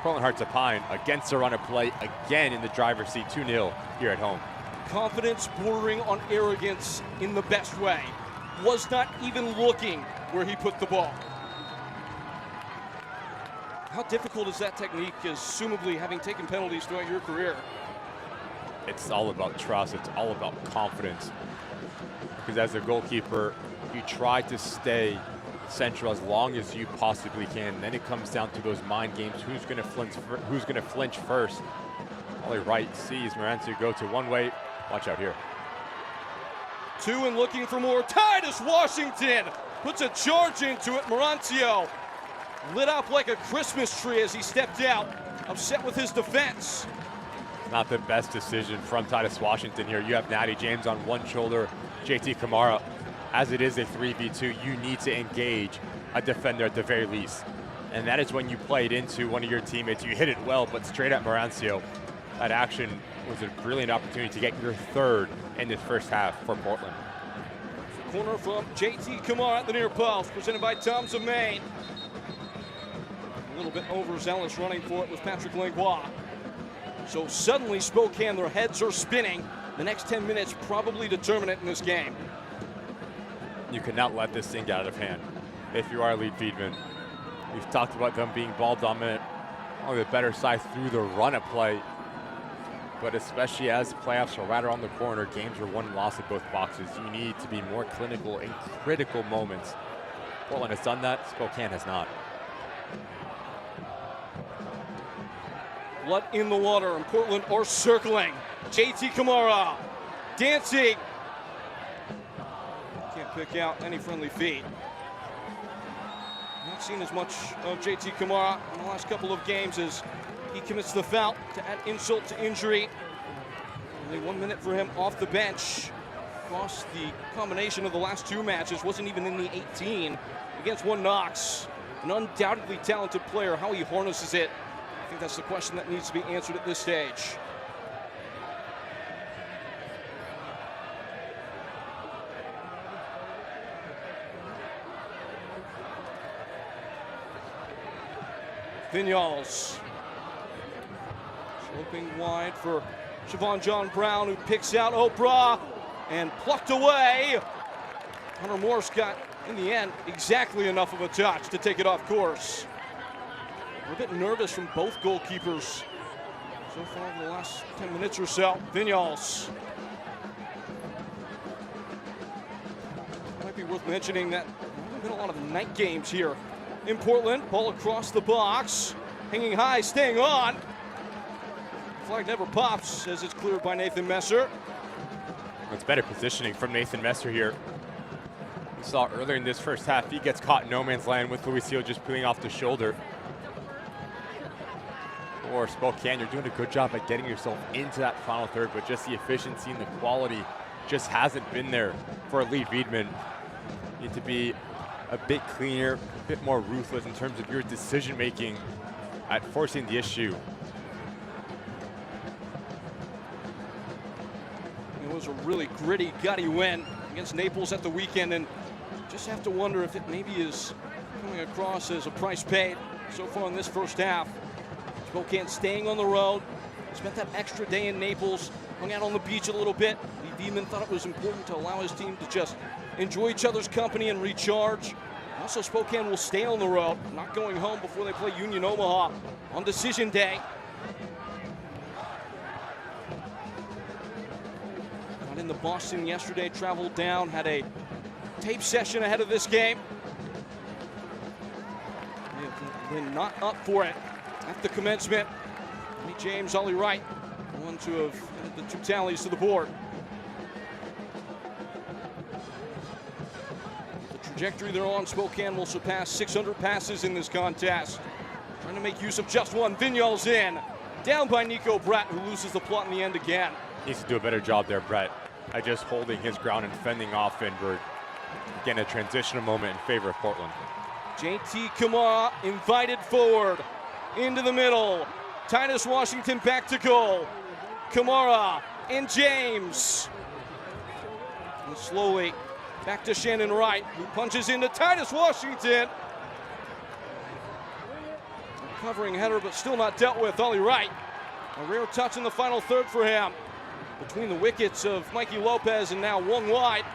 Portland Hearts of Pine against the run of play again in the driver's seat, 2-0 here at home. Confidence bordering on arrogance in the best way. Was not even looking where he put the ball. How difficult is that technique, assumably having taken penalties throughout your career? It's all about trust, it's all about confidence. Because as a goalkeeper, you try to stay central as long as you possibly can. Then it comes down to those mind games. Who's going to flinch first? Ollie Wright sees Marancio go to one way. Watch out here. 2 and looking for more. Titus Washington puts a charge into it. Marancio lit up like a Christmas tree as he stepped out, upset with his defense. Not the best decision from Titus Washington here. You have Natty James on one shoulder, JT Kamara. As it is a 3v2, you need to engage a defender at the very least. And that is when you play it into one of your teammates. You hit it well, but straight at Marancio. That action was a brilliant opportunity to get your 3rd in this first half for Portland. Corner from JT Kamara at the near post, presented by Tom's of Maine. A little bit overzealous running for it was Patrick Langlois. So suddenly Spokane, their heads are spinning. The next 10 minutes probably determine it in this game. You cannot let this thing get out of hand if you are a lead feedman. We've talked about them being ball dominant, on the better side through the run of play. But especially as playoffs are right around the corner, games are won and lost at both boxes. You need to be more clinical in critical moments. Portland has done that, Spokane has not. Blood in the water, and Portland are circling. JT Kamara dancing. Can't pick out any friendly feet. Not seen as much of JT Kamara in the last couple of games as he commits the foul to add insult to injury. Only 1 minute for him off the bench. Across the combination of the last 2 matches, wasn't even in the 18 against One Knox. An undoubtedly talented player. How he harnesses it, I think that's the question that needs to be answered at this stage. Vinyals. Sloping wide for Siobhan John Brown, who picks out Oprah and plucked away. Hunter Morse got, in the end, exactly enough of a touch to take it off course. We're a bit nervous from both goalkeepers. so far in the last 10 minutes or so. Vinyals. Might be worth mentioning that there have been a lot of night games here in Portland. Ball across the box, hanging high, staying on. Flag never pops as it's cleared by Nathan Messer. It's better positioning from Nathan Messer here. We saw earlier in this first half, he gets caught in no man's land with Luisio just peeling off the shoulder. For Spokane, you're doing a good job at getting yourself into that final third, but just the efficiency and the quality just hasn't been there for Lee Wiedemann. You need to be a bit cleaner, a bit more ruthless in terms of your decision making at forcing the issue. It was a really gritty, gutty win against Naples at the weekend, and just have to wonder if it maybe is coming across as a price paid so far in this first half. Spokane staying on the road, spent that extra day in Naples, hung out on the beach a little bit. Lee Wiedemann thought it was important to allow his team to just enjoy each other's company and recharge. Also, Spokane will stay on the road, not going home before they play Union Omaha on decision day. Got into Boston yesterday, traveled down, had a tape session ahead of this game. They've been not up for it at the commencement. Danny James, Ollie Wright, the ones who have added the 2 tallies to the board. The trajectory they're on, Spokane will surpass 600 passes in this contest. Trying to make use of just one. Vinyals in, down by Nico Brett, who loses the plot in the end again. Needs to do a better job there, Brett, at just holding his ground and fending off Inward. Again, a transitional moment in favor of Portland. JT Kamara invited forward into the middle. Titus Washington back to goal. Kamara and James. And slowly back to Shannon Wright, who punches into Titus Washington. Covering header, but still not dealt with. Ollie Wright. A rare touch in the final third for him. Between the wickets of Mikey Lopez and now one wide.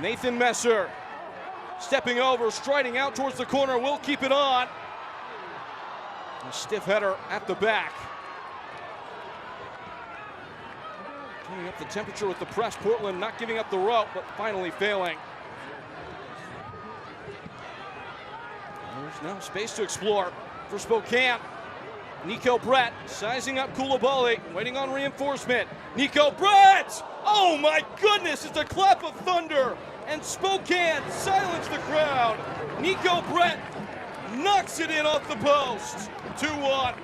Nathan Messer stepping over, striding out towards the corner, will keep it on. A stiff header at the back. Turning up the temperature with the press. Portland not giving up the rope, but finally failing. There's now space to explore for Spokane. Nico Brett sizing up Koulibaly, waiting on reinforcement. Nico Brett! Oh my goodness, it's a clap of thunder, and Spokane silenced the crowd. Nico Brett knocks it in off the post. 2-1.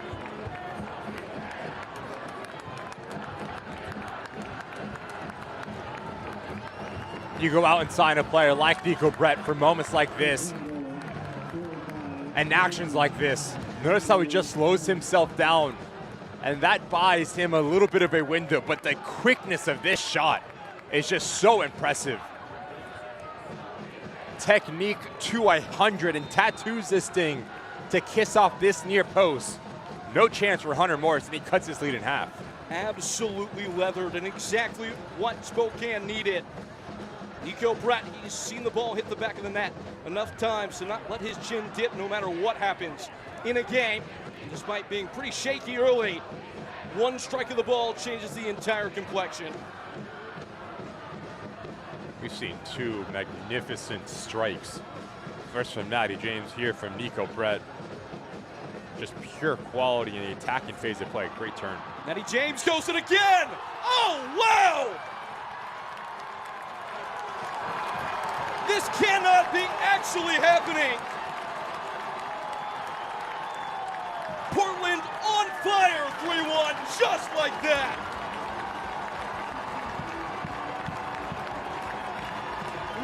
You go out and sign a player like Nico Brett for moments like this and actions like this. Notice how he just slows himself down, and that buys him a little bit of a window, but the quickness of this shot is just so impressive. Technique to 100, and tattoos this thing to kiss off this near post. No chance for Hunter Morris, and he cuts his lead in half. Absolutely leathered, and exactly what Spokane needed. Nico Brett, he's seen the ball hit the back of the net enough times to not let his chin dip no matter what happens in a game. Despite being pretty shaky early, one strike of the ball changes the entire complexion. We've seen 2 magnificent strikes. First from Matty James, here from Nico Brett. Just pure quality in the attacking phase of play. Great turn. Matty James goes it again! Oh, wow! This cannot be actually happening! Portland on fire, 3-1, just like that!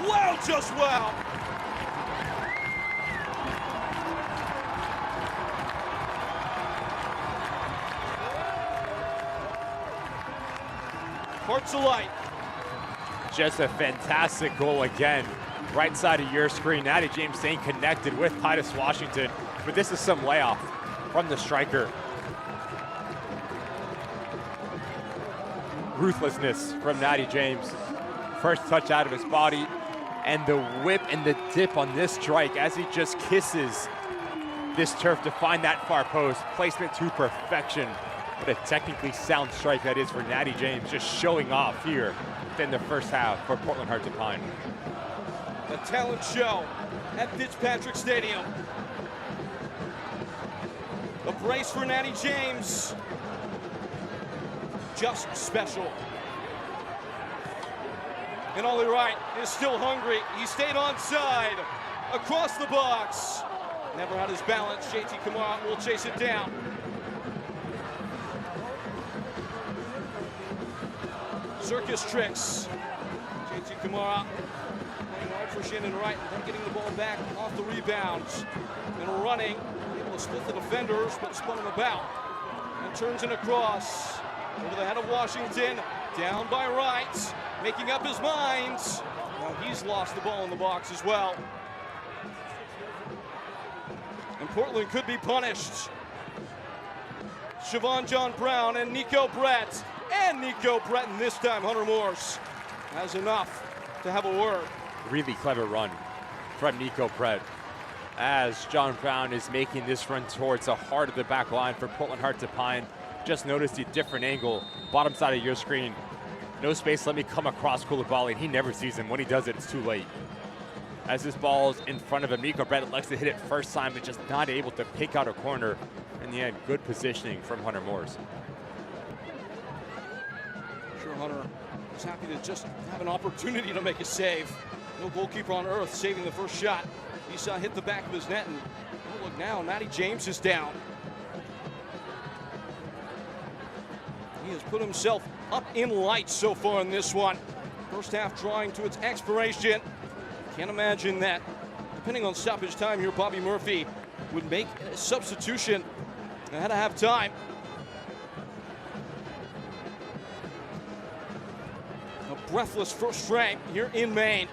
Wow, just wow! Hearts alight. Just a fantastic goal again. Right side of your screen, Natty James staying connected with Titus Washington, but this is some layoff from the striker. Ruthlessness from Natty James. First touch out of his body, and the whip and the dip on this strike as he just kisses this turf to find that far post. Placement to perfection What a technically sound strike that is for Natty James, just showing off here within the first half for Portland Hearts of Pine. A talent show at Fitzpatrick Stadium. A brace for Natty James. Just special. And Ollie Wright is still hungry. He stayed onside. Across the box. Never had his balance. JT Kamara will chase it down. Circus tricks. JT Kamara playing hard for Shannon Wright and then getting the ball back off the rebound. And running. Able to split the defenders, but spun him about. And turns it across. Over the head of Washington. Down by Wright. Making up his mind. Now he's lost the ball in the box as well. And Portland could be punished. Siobhan John Brown and Nico Brett. And Nico Brett, and this time Hunter Morse has enough to have a word. Really clever run from Nico Brett as John Brown is making this run towards the heart of the back line for Portland Hearts of Pine. Just noticed the different angle, bottom side of your screen. No space, let me come across Koulibaly, and he never sees him. When he does it, it's too late. As this ball's in front of him, Nico Brett likes to hit it first time, but just not able to pick out a corner. In the end, good positioning from Hunter Morse. Sure, Hunter was happy to just have an opportunity to make a save. No goalkeeper on earth saving the first shot. He saw hit the back of his net, and oh, look now, Natty James is down. He has put himself up in lights so far in this one. First half drawing to its expiration. Can't imagine that, depending on stoppage time here, Bobby Murphy would make a substitution ahead of half time. A breathless first frame here in Maine.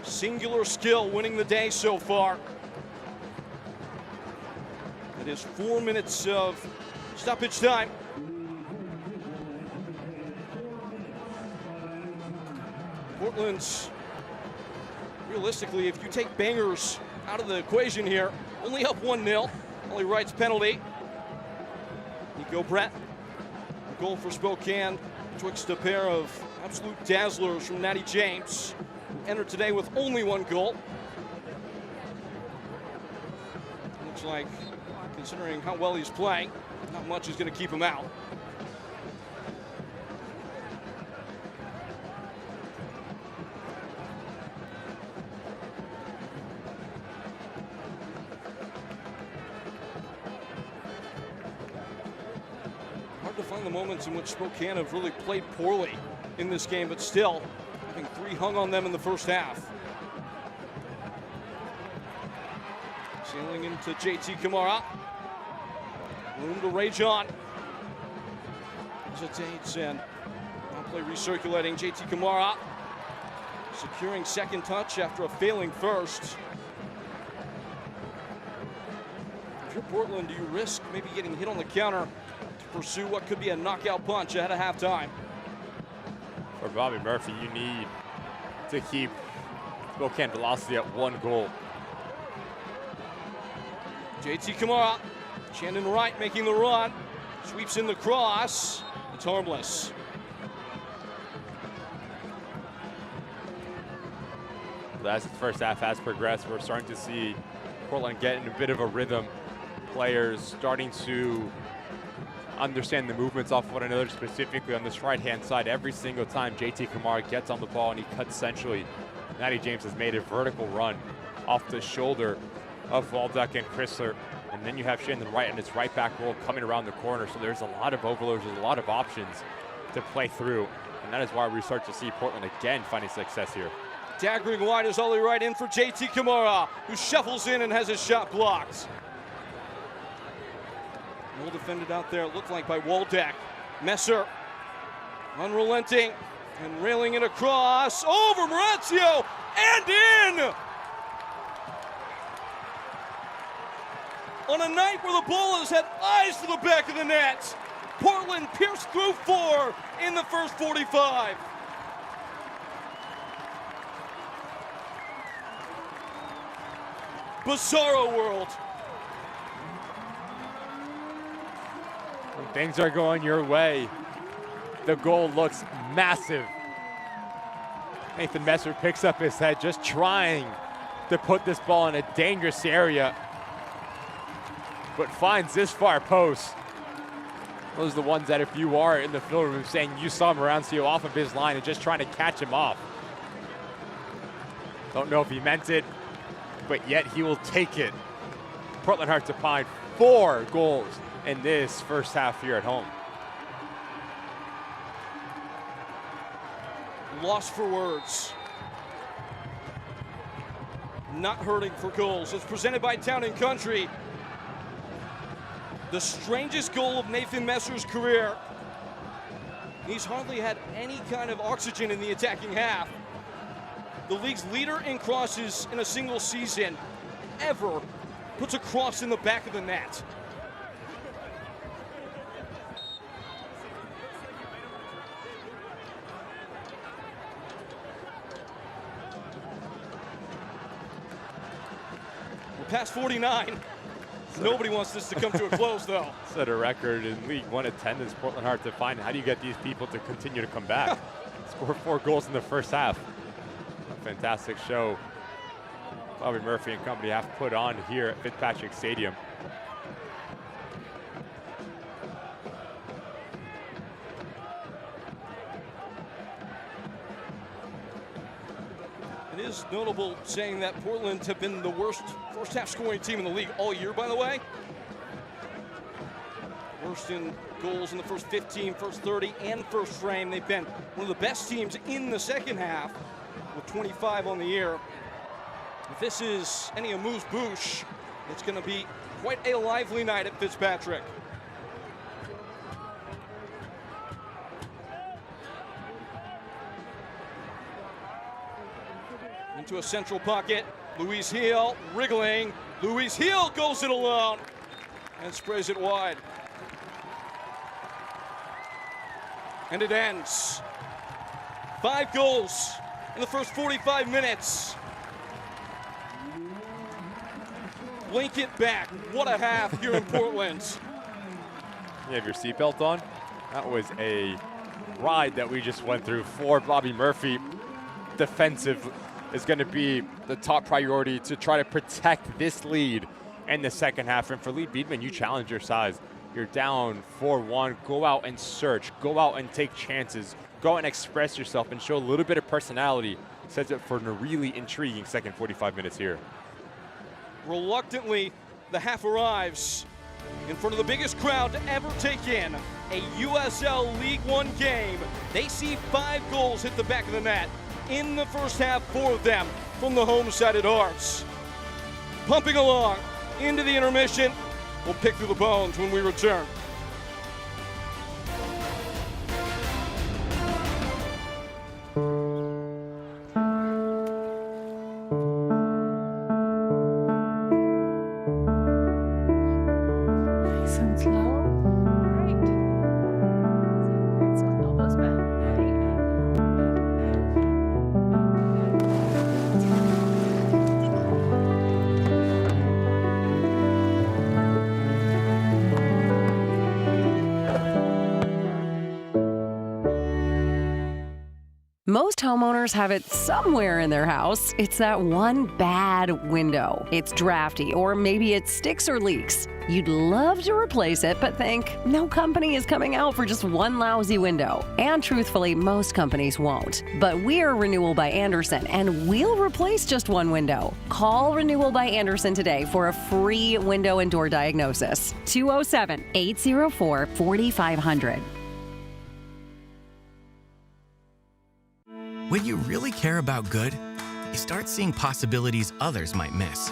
Singular skill winning the day so far. It is 4 minutes of stoppage time. Portland's, realistically, if you take bangers out of the equation here, only up 1-0. Ollie Wright's penalty. Nico Brett, a goal for Spokane, twixt a pair of absolute dazzlers from Natty James, who entered today with only 1 goal. Looks like, considering how well he's playing, not much is going to keep him out. Hard to find the moments in which Spokane have really played poorly in this game, but still having 3 hung on them in the first half. Sailing into JT Kamara. Room to rage on. Hesitates and now play recirculating. JT Kamara securing second touch after a failing first. If you're Portland, do you risk maybe getting hit on the counter to pursue what could be a knockout punch ahead of halftime? For Bobby Murphy, you need to keep Spokane velocity at 1 goal. JT Kamara, Shannon Wright making the run, sweeps in the cross, it's harmless. As the first half has progressed, we're starting to see Portland get in a bit of a rhythm. Players starting to understand the movements off one another, specifically on this right-hand side. Every single time JT Kamara gets on the ball and he cuts centrally, Natty James has made a vertical run off the shoulder of Waldeck and Chrysler. And then you have Shannon Wright and his right back roll coming around the corner. So there's a lot of overloads, there's a lot of options to play through. And that is why we start to see Portland again finding success here. Daggering wide is Ollie Wright in for JT Kamara, who shuffles in and has his shot blocked. Well defended out there, it looked like by Waldeck. Messer, unrelenting, and railing it across, over Maurizio, and in! On a night where the ball has had eyes to the back of the net, Portland pierced through 4 in the first 45. bizarro world. When things are going your way, the goal looks massive. Nathan Messer picks up his head, just trying to put this ball in a dangerous area, but finds this far post. Those are the ones that if you are in the field room saying you saw Marancio off of his line and just trying to catch him off. Don't know if he meant it, but yet he will take it. Portland Hearts to find 4 goals in this first half here at home. Lost for words. Not hurting for goals. It's presented by Town & Country. The strangest goal of Nathan Messer's career. He's hardly had any kind of oxygen in the attacking half. The league's leader in crosses in a single season ever puts a cross in the back of the net. We're past 49. Nobody wants this to come to a close, though. Set a record in League One attendance. Portland Hearts to find how do you get these people to continue to come back? Score 4 goals in the first half. A fantastic show Bobby Murphy and company have put on here at Fitzpatrick Stadium. It is notable saying that Portland have been the worst first half scoring team in the league all year, by the way. Worst in goals in the first 15, first 30, and first frame. They've been one of the best teams in the second half with 25 on the year. If this is any amuse-bouche, it's going to be quite a lively night at Fitzpatrick. Into a central pocket, Luis Heel wriggling. Luis Heel goes it alone and sprays it wide. And it ends. 5 goals in the first 45 minutes. Link it back. What a half here in Portland. You have your seatbelt on? That was a ride that we just went through for Bobby Murphy. Defensive is going to be the top priority to try to protect this lead in the second half. And for Lee Beedman, you challenge your size. You're down 4-1. Go out and search. Go out and take chances. Go out and express yourself and show a little bit of personality. Sets it for a really intriguing second 45 minutes here. Reluctantly, the half arrives in front of the biggest crowd to ever take in a USL League One game. They see 5 goals hit the back of the net in the first half, 4 of them from the home-sided Hearts. Pumping along into the intermission. We'll pick through the bones when we return. Nice and slow. All right. So elbows back. Most homeowners have it somewhere in their house. It's that one bad window. It's drafty, or maybe it sticks or leaks. You'd love to replace it, but think, no company is coming out for just one lousy window. And truthfully, most companies won't. But we're Renewal by Andersen, and we'll replace just one window. Call Renewal by Andersen today for a free window and door diagnosis. 207-804-4500. When you really care about good, you start seeing possibilities others might miss.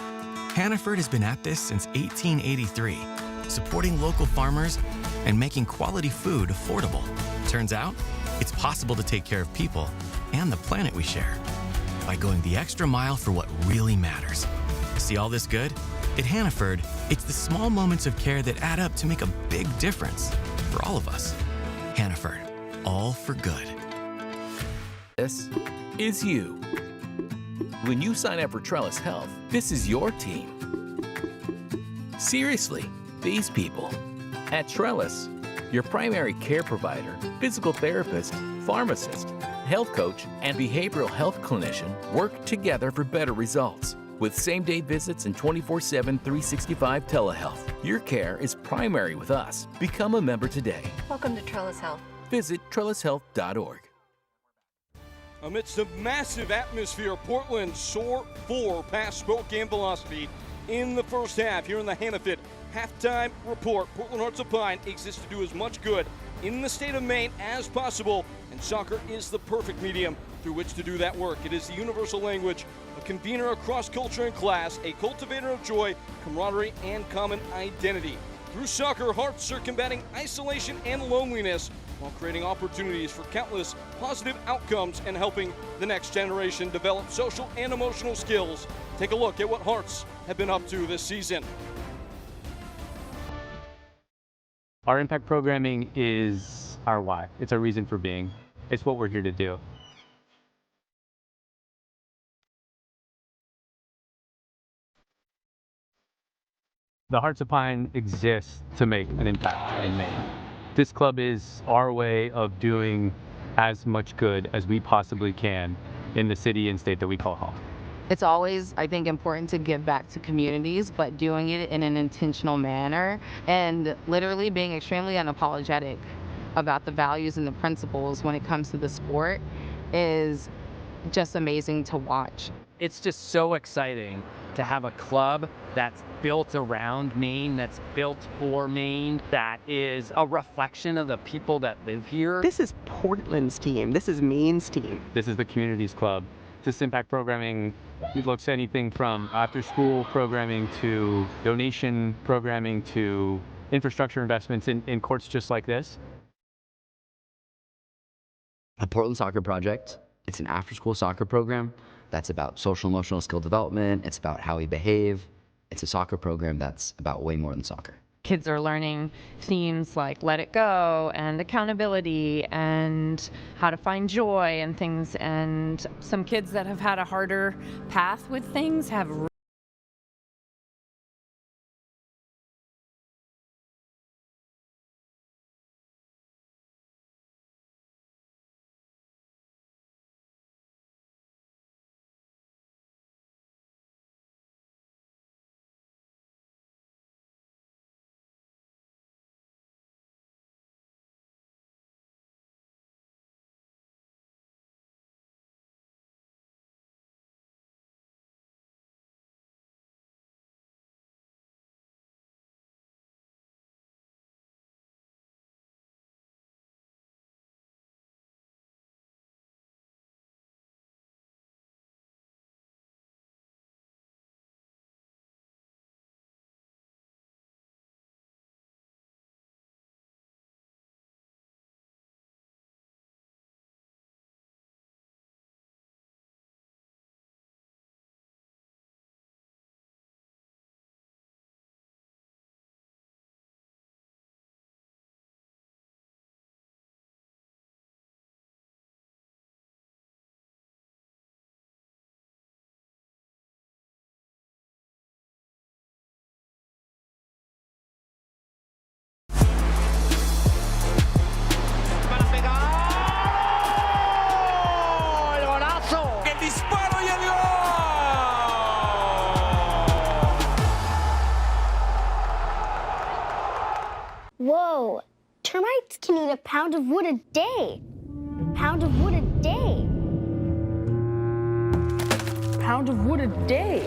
Hannaford has been at this since 1883, supporting local farmers and making quality food affordable. Turns out, it's possible to take care of people and the planet we share by going the extra mile for what really matters. See all this good? At Hannaford, it's the small moments of care that add up to make a big difference for all of us. Hannaford, all for good. This is you. When you sign up for Trellis Health, this is your team. Seriously, these people. At Trellis, your primary care provider, physical therapist, pharmacist, health coach, and behavioral health clinician work together for better results. With same-day visits and 24/7, 365 telehealth, your care is primary with us. Become a member today. Welcome to Trellis Health. Visit trellishealth.org. Amidst a massive atmosphere, Portland soared 4 past Spokane velocity in the first half. Here in the Hannaford halftime report, Portland Hearts of Pine exists to do as much good in the state of Maine as possible, and soccer is the perfect medium through which to do that work. It is the universal language, a convener across culture and class, a cultivator of joy, camaraderie, and common identity. Through soccer, Hearts are combating isolation and loneliness while creating opportunities for countless positive outcomes and helping the next generation develop social and emotional skills. Take a look at what Hearts have been up to this season. Our impact programming is our why. It's our reason for being. It's what we're here to do. The Hearts of Pine exists to make an impact in Maine. This club is our way of doing as much good as we possibly can in the city and state that we call home. It's always, I think, important to give back to communities, but doing it in an intentional manner and literally being extremely unapologetic about the values and the principles when it comes to the sport is just amazing to watch. It's just so exciting to have a club that's built around Maine, that's built for Maine, that is a reflection of the people that live here. This is Portland's team. This is Maine's team. This is the community's club. This impact programming looks anything from after-school programming to donation programming to infrastructure investments in courts just like this. The Portland Soccer Project, it's an after-school soccer program that's about social emotional skill development. It's about how we behave. It's a soccer program that's about way more than soccer. Kids are learning themes like let it go and accountability and how to find joy and things. And some kids that have had a harder path with things have Whoa, termites can eat a pound of wood a day. Pound of wood a day. Pound of wood a day.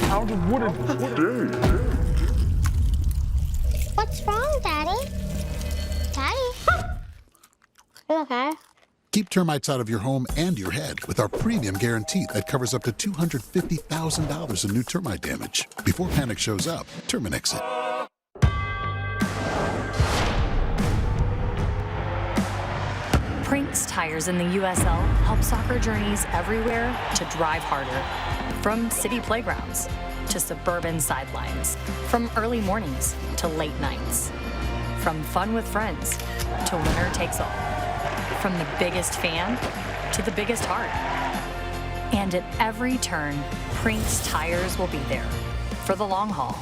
Pound of wood a day. What's wrong, Daddy? Daddy? You okay? Keep termites out of your home and your head with our premium guarantee that covers up to $250,000 in new termite damage. Before panic shows up, Terminix it. Prinks Tires in the USL help soccer journeys everywhere to drive harder. From city playgrounds to suburban sidelines. From early mornings to late nights. From fun with friends to winner takes all. From the biggest fan to the biggest heart. And at every turn, Prinks Tires will be there. for the long haul.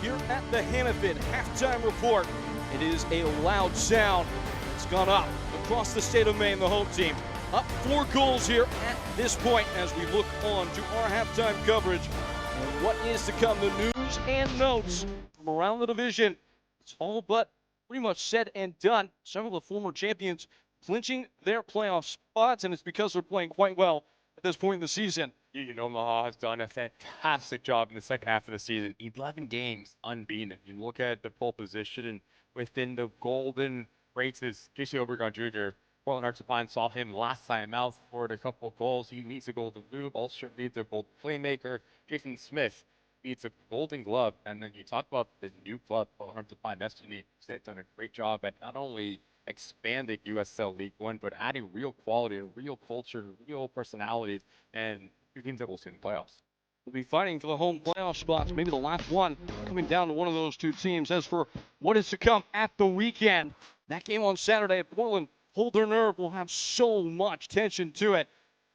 Here at the Hannafin halftime report, it is a loud sound. It's gone up across the state of Maine, the home team. Up 4 goals here at this point as we look on to our halftime coverage. And what is to come, the news and notes from around the division. It's all but pretty much said and done. Several of the former champions clinching their playoff spots, and it's because they're playing quite well at this point in the season. Union Omaha has done a fantastic job in the second half of the season. 11 games unbeaten. You look at the pole position and within the golden races, J.C. Obregon Jr., Portland Arts of Pine saw him last time out, scored a couple of goals. He needs a golden boot. Also needs a golden playmaker. Jason Smith needs a golden glove. And then you talk about the new club, Portland Arts of Pine Destiny. They've done a great job at not only expanding USL League One, but adding real quality, real culture, real personalities, and two teams that will see in the playoffs. We'll be fighting for the home playoff spots, maybe the last one coming down to one of those two teams. As for what is to come at the weekend, that game on Saturday at Portland, hold their nerve, will have so much tension to it,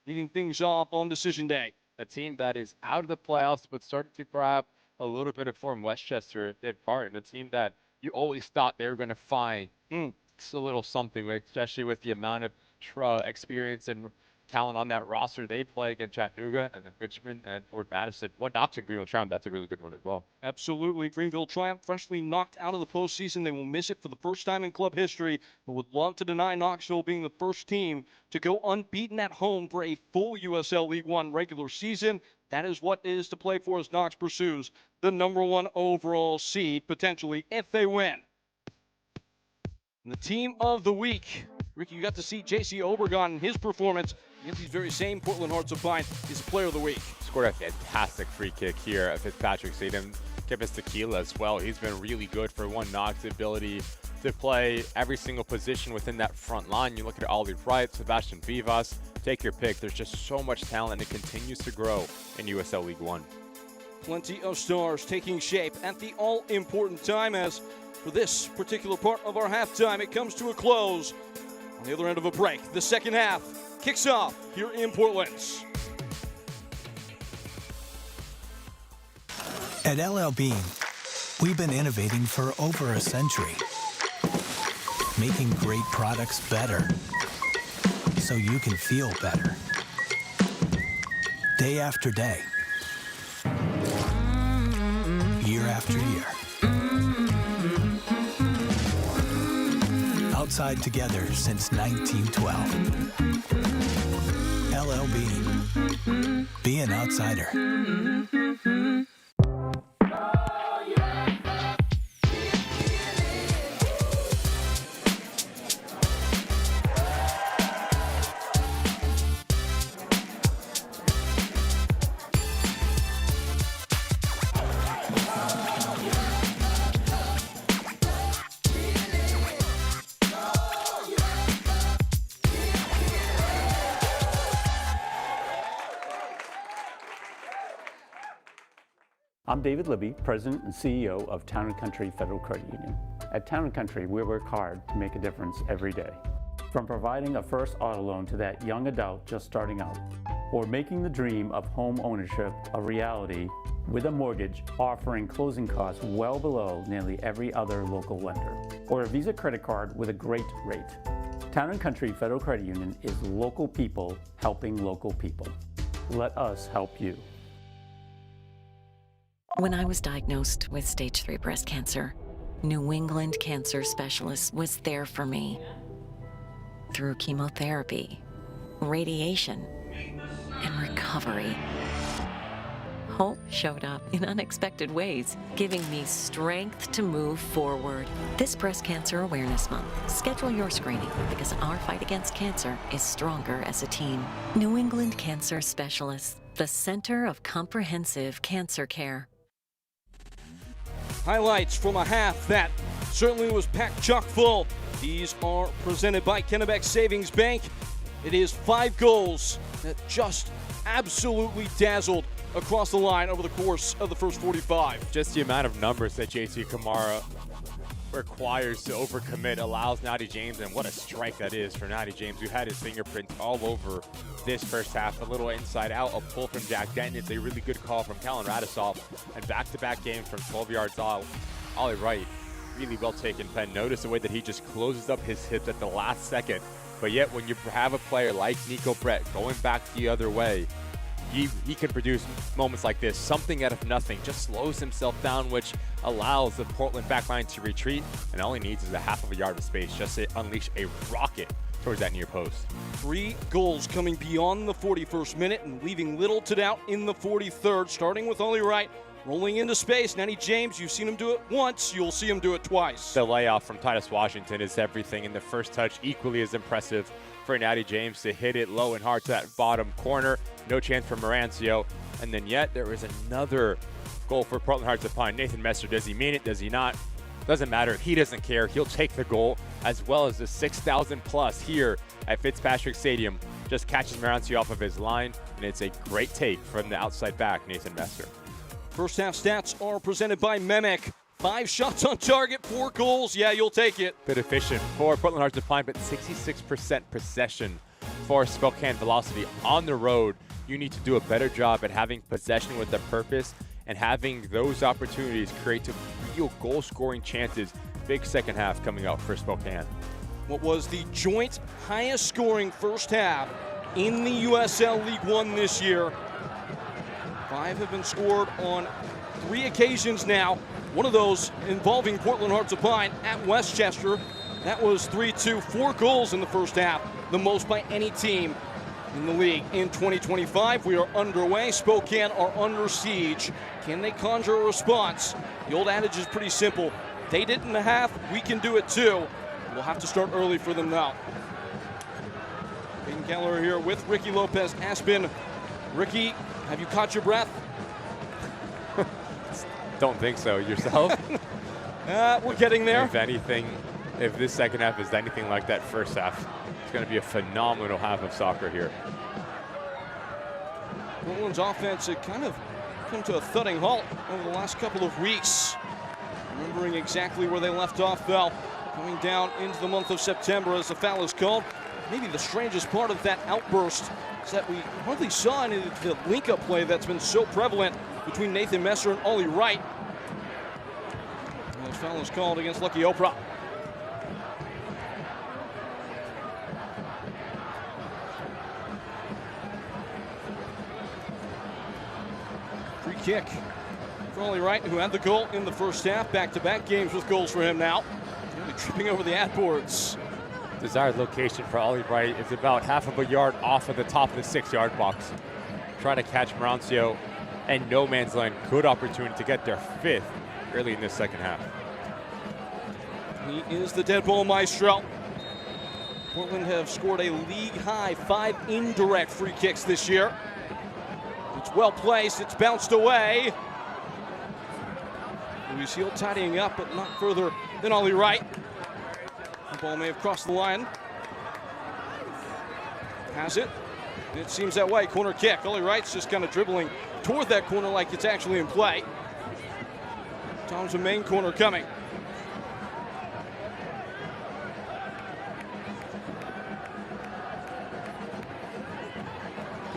leading things off on decision day. A team that is out of the playoffs, but starting to grab a little bit of form. Westchester did part, a team that you always thought they were going to find it's a little something, especially with the amount of experience and talent on that roster. They play against Chattanooga and then Richmond and Fort Madison. What knocks at Greenville Triumph, that's a really good one as well. Absolutely. Greenville Triumph freshly knocked out of the postseason. They will miss it for the first time in club history, but would love to deny Knoxville being the first team to go unbeaten at home for a full USL League One regular season. That is what is to play for as Knox pursues the #1 overall seed, potentially, if they win. And the team of the week. Ricky, you got to see J.C. Obregon in his performance against these very same Portland Hearts of Pine. He's player of the week. Scored a fantastic free kick here. Fitzpatrick Stadium. Give us tequila as well. He's been really good for one Knox ability to play every single position within that front line. You look at Ollie Wright, Sebastian Vivas, take your pick. There's just so much talent, and it continues to grow in USL League One. Plenty of stars taking shape at the all-important time, as for this particular part of our halftime, it comes to a close. On the other end of a break, the second half kicks off here in Portland. At LL Bean, we've been innovating for over a century, making great products better so you can feel better. Day after day, year after year. Outside together since 1912. LL Bean. Be an outsider. I'm David Libby, President and CEO of Town & Country Federal Credit Union. At Town & Country, we work hard to make a difference every day. From providing a first auto loan to that young adult just starting out, or making the dream of home ownership a reality with a mortgage offering closing costs well below nearly every other local lender, or a Visa credit card with a great rate. Town & Country Federal Credit Union is local people helping local people. Let us help you. When I was diagnosed with stage 3 breast cancer, New England Cancer Specialist was there for me. Through chemotherapy, radiation, and recovery. Hope showed up in unexpected ways, giving me strength to move forward. This Breast Cancer Awareness Month, schedule your screening because our fight against cancer is stronger as a team. New England Cancer Specialists, the center of comprehensive cancer care. Highlights from a half that certainly was packed chock full. These are presented by Kennebec Savings Bank. It is 5 goals that just absolutely dazzled across the line over the course of the first 45. Just the amount of numbers that JT Kamara requires to overcommit allows Natty James, and what a strike that is for Natty James, who had his fingerprints all over this first half. A little inside out, a pull from Jack Denton. It's a really good call from Kellen Radisov, and back-to-back games from 12 yards out. Ollie Wright, really well taken pen. Notice the way that he just closes up his hips at the last second. But yet, when you have a player like Nico Brett going back the other way, he can produce moments like this. Something out of nothing, just slows himself down, which allows the Portland backline to retreat, and all he needs is a half of a yard of space just to unleash a rocket towards that near post. 3 goals coming beyond the 41st minute and leaving little to doubt in the 43rd, starting with Ollie Wright. Rolling into space, Natty James, you've seen him do it once, you'll see him do it twice. The layoff from Titus Washington is everything, and the first touch equally as impressive for Natty James to hit it low and hard to that bottom corner. No chance for Marancio. And then yet there is another goal for Portland Hearts of Pine. Nathan Messer, does he mean it? Does he not? Doesn't matter. He doesn't care. He'll take the goal, as well as the 6,000 plus here at Fitzpatrick Stadium. Just catches Marancio off of his line, and it's a great take from the outside back, Nathan Messer. First half stats are presented by Memek. 5 shots on target, 4 goals. Yeah, you'll take it. Bit efficient for Portland Hearts of Pine, but 66% possession for Spokane Velocity on the road. You need to do a better job at having possession with a purpose and having those opportunities create to real goal-scoring chances. Big second half coming up for Spokane. What was the joint highest scoring first half in the USL League One this year? 5 have been scored on 3 occasions now. One of those involving Portland Hearts of Pine at Westchester. That was 3-2, 4 goals in the first half, the most by any team in the league in 2025. We are underway. Spokane are under siege. Can they conjure a response? The old adage is pretty simple. They did it in a half, we can do it too. We'll have to start early for them now. Peyton Keller here with Ricky Lopez Aspin. Ricky, have you caught your breath? Don't think so. Yourself? We're getting there. If anything, if this second half is anything like that first half, it's going to be a phenomenal half of soccer here. Portland's offense had kind of come to a thudding halt over the last couple of weeks. Remembering exactly where they left off, though, coming down into the month of September as the foul is called. Maybe the strangest part of that outburst is that we hardly saw any of the link-up play that's been so prevalent between Nathan Messer and Ollie Wright. And the foul is called against Lucky Oprah. Free kick for Ollie Wright, who had the goal in the first half. Back-to-back games with goals for him now. Really tripping over the ad boards. Desired location for Ollie Wright is about half of a yard off of the top of the 6-yard box. Trying to catch Marancio, and no man's land. Good opportunity to get their 5th early in this second half. He is the dead ball maestro. Portland have scored a league-high 5 indirect free kicks this year. It's well placed, it's bounced away. Luis Heel tidying up, but not further than Ollie Wright. The ball may have crossed the line. Has it? It seems that way. Corner kick. Ollie Wright's just kind of dribbling toward that corner like it's actually in play. Tom's a main corner coming.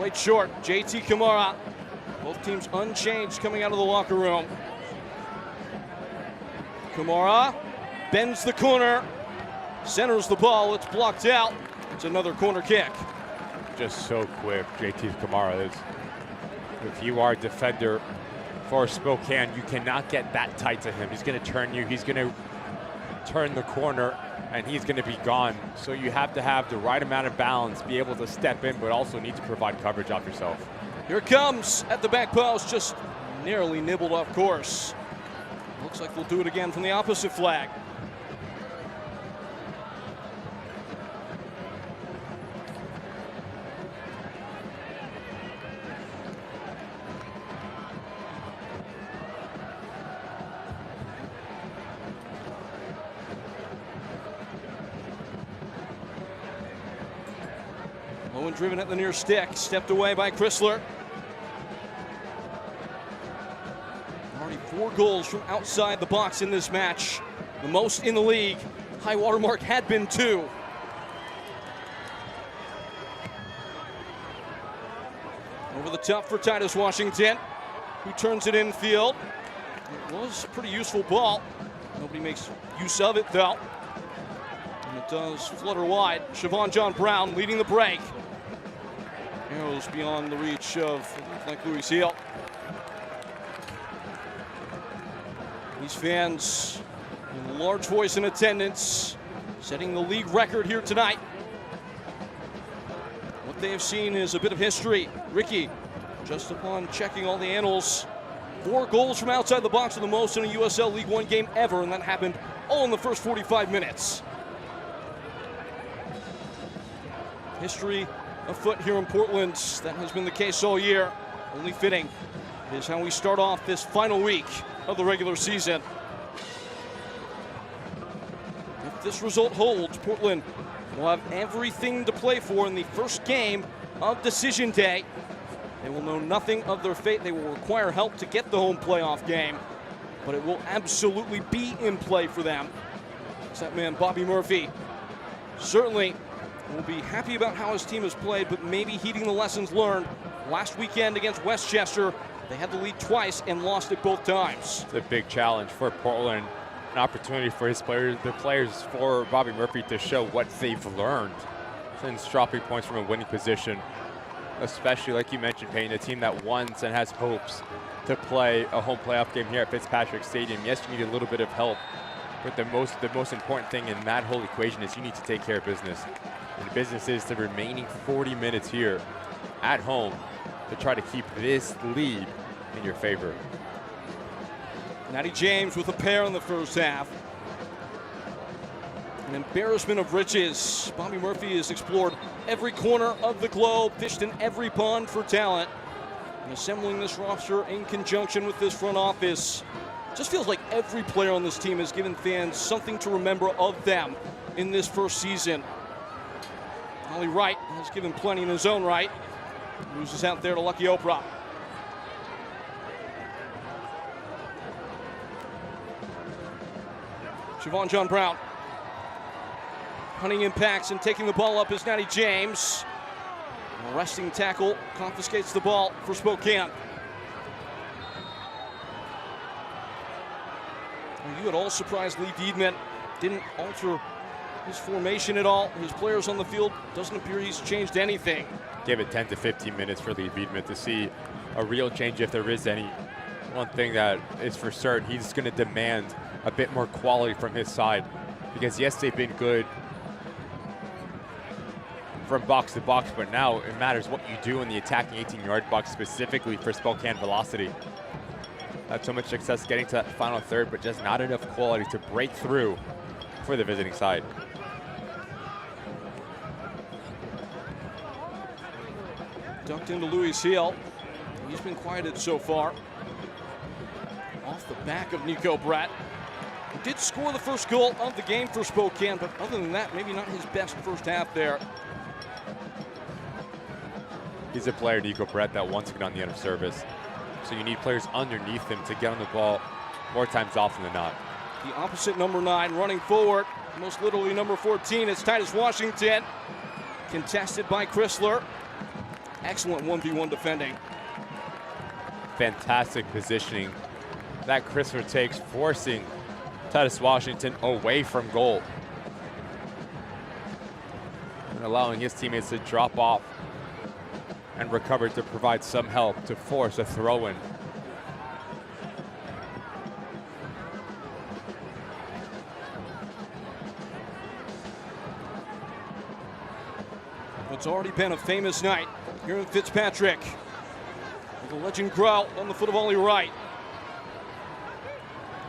Played short. JT Kamara. Both teams unchanged coming out of the locker room. Kamara bends the corner. Centers the ball. It's blocked out. It's another corner kick. Just so quick, JT Kamara. If you are a defender for Spokane, you cannot get that tight to him. He's going to turn you. He's going to turn the corner, and he's going to be gone. So you have to have the right amount of balance, be able to step in, but also need to provide coverage off yourself. Here it comes at the back post, just narrowly nibbled off course. Looks like they'll do it again from the opposite flag. Low and driven at the near stick, stepped away by Chrysler. Already 4 goals from outside the box in this match, the most in the league. High water mark had been 2. Over the top for Titus Washington, who turns it infield. It was a pretty useful ball. Nobody makes use of it though. And it does flutter wide. Siobhan John Brown leading the break. Arrows beyond the reach of like Louis Seal. These fans, in large voice in attendance, setting the league record here tonight. What they have seen is a bit of history. Ricky, just upon checking all the annals, 4 goals from outside the box are the most in a USL League One game ever, and that happened all in the first 45 minutes. History afoot here in Portland. That has been the case all year. Only fitting is how we start off this final week of the regular season. If this result holds, Portland will have everything to play for in the first game of Decision Day. They will know nothing of their fate. They will require help to get the home playoff game, but it will absolutely be in play for them. That man, Bobby Murphy, certainly will be happy about how his team has played, but maybe heeding the lessons learned last weekend against Westchester. They had the lead twice and lost it both times. It's a big challenge for Portland, an opportunity for his players, for Bobby Murphy to show what they've learned since dropping points from a winning position, especially like you mentioned, Payne, a team that wants and has hopes to play a home playoff game here at Fitzpatrick Stadium. Yes, you need a little bit of help, but the most important thing in that whole equation is you need to take care of business. And the business is the remaining 40 minutes here at home to try to keep this lead in your favor. Natty James with a pair in the first half. An embarrassment of riches. Bobby Murphy has explored every corner of the globe, fished in every pond for talent. And assembling this roster in conjunction with this front office, just feels like every player on this team has given fans something to remember of them in this first season. Ollie Wright has given plenty in his own right. Loses out there to Lucky Oprah. Siobhan John Brown. Hunting impacts and taking the ball up is Natty James. An arresting tackle confiscates the ball for Spokane. Are you at all surprised Lee Diedman didn't alter his formation at all? His players on the field, doesn't appear he's changed anything. Give it 10 to 15 minutes for Lee Diedman to see a real change if there is any. One thing that is for certain, he's going to demand a bit more quality from his side, because yes, they've been good from box to box, but now it matters what you do in the attacking 18-yard box, specifically for Spokane velocity. Had so much success getting to that final third, but just not enough quality to break through for the visiting side. Ducked into Louis Seal. He's been quieted so far. Off the back of Nico Brett. He did score the first goal of the game for Spokane, but other than that, maybe not his best first half there. He's a player, Nico Brett, that wants to get on the end of service. So you need players underneath him to get on the ball more times often than not. The opposite number 9 running forward, most literally number 14. It's Titus Washington, contested by Chrysler. excellent 1v1 defending. Fantastic positioning that Christopher takes, forcing Titus Washington away from goal. And allowing his teammates to drop off and recover to provide some help to force a throw-in. It's already been a famous night here in Fitzpatrick. The legend growl on the foot of Ollie Wright.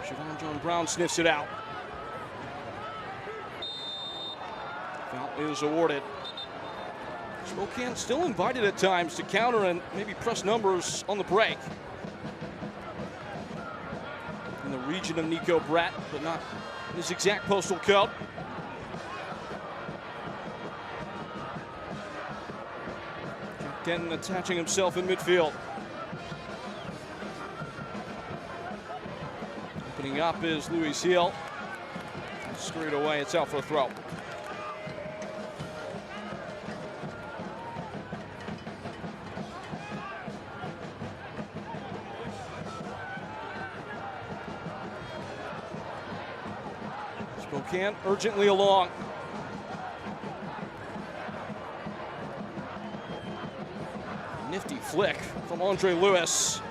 Siobhan John Brown sniffs it out. Foul is awarded. Spokane still invited at times to counter and maybe press numbers on the break. In the region of Nico Bratt, but not in his exact postal code. Again, attaching himself in midfield. Opening up is Louis Hill. Screwed away, it's out for a throw. Spokane urgently along. Nifty flick from Andre Lewis.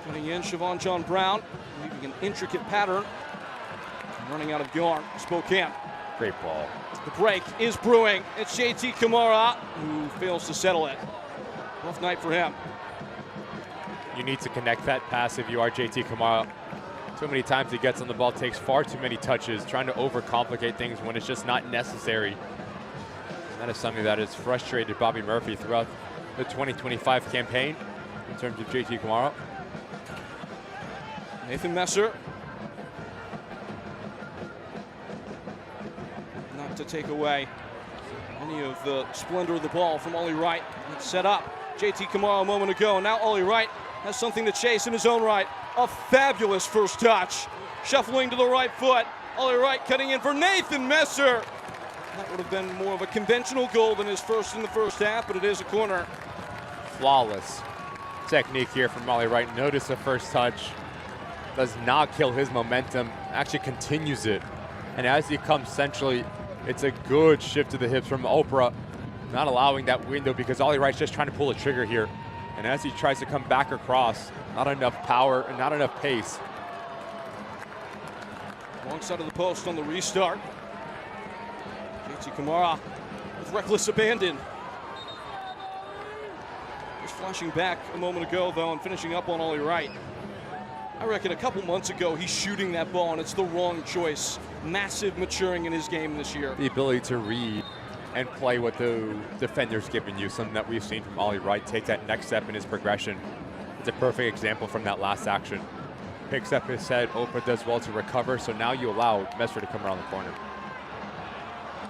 Putting in Siobhan John Brown, leaving an intricate pattern. Running out of yarn, Spokane. Great ball. The break is brewing. It's JT Kamara who fails to settle it. Rough night for him. You need to connect that pass if you are JT Kamara. Too many times he gets on the ball, takes far too many touches, trying to overcomplicate things when it's just not necessary. That is something that has frustrated Bobby Murphy throughout the 2025 campaign in terms of JT Kamara. Nathan Messer. Not to take away any of the splendor of the ball from Ollie Wright. It's set up. JT Kamara a moment ago, and now Ollie Wright has something to chase in his own right. A fabulous first touch. Shuffling to the right foot. Ollie Wright cutting in for Nathan Messer. That would have been more of a conventional goal than his first in the first half, but it is a corner. Flawless technique here from Ollie Wright. Notice the first touch. Does not kill his momentum, actually continues it. And as he comes centrally, it's a good shift to the hips from Oprah, not allowing that window because Ollie Wright's just trying to pull a trigger here. And as he tries to come back across, not enough power and not enough pace. Wrong side of the post on the restart. JT Kamara with reckless abandon. Just flashing back a moment ago, though, and finishing up on Ollie Wright. I reckon a couple months ago, he's shooting that ball, and it's the wrong choice. Massive maturing in his game this year. The ability to read and play what the defender's giving you, something that we've seen from Ollie Wright, take that next step in his progression. It's a perfect example from that last action. Picks up his head, Oprah does well to recover, so now you allow Messer to come around the corner.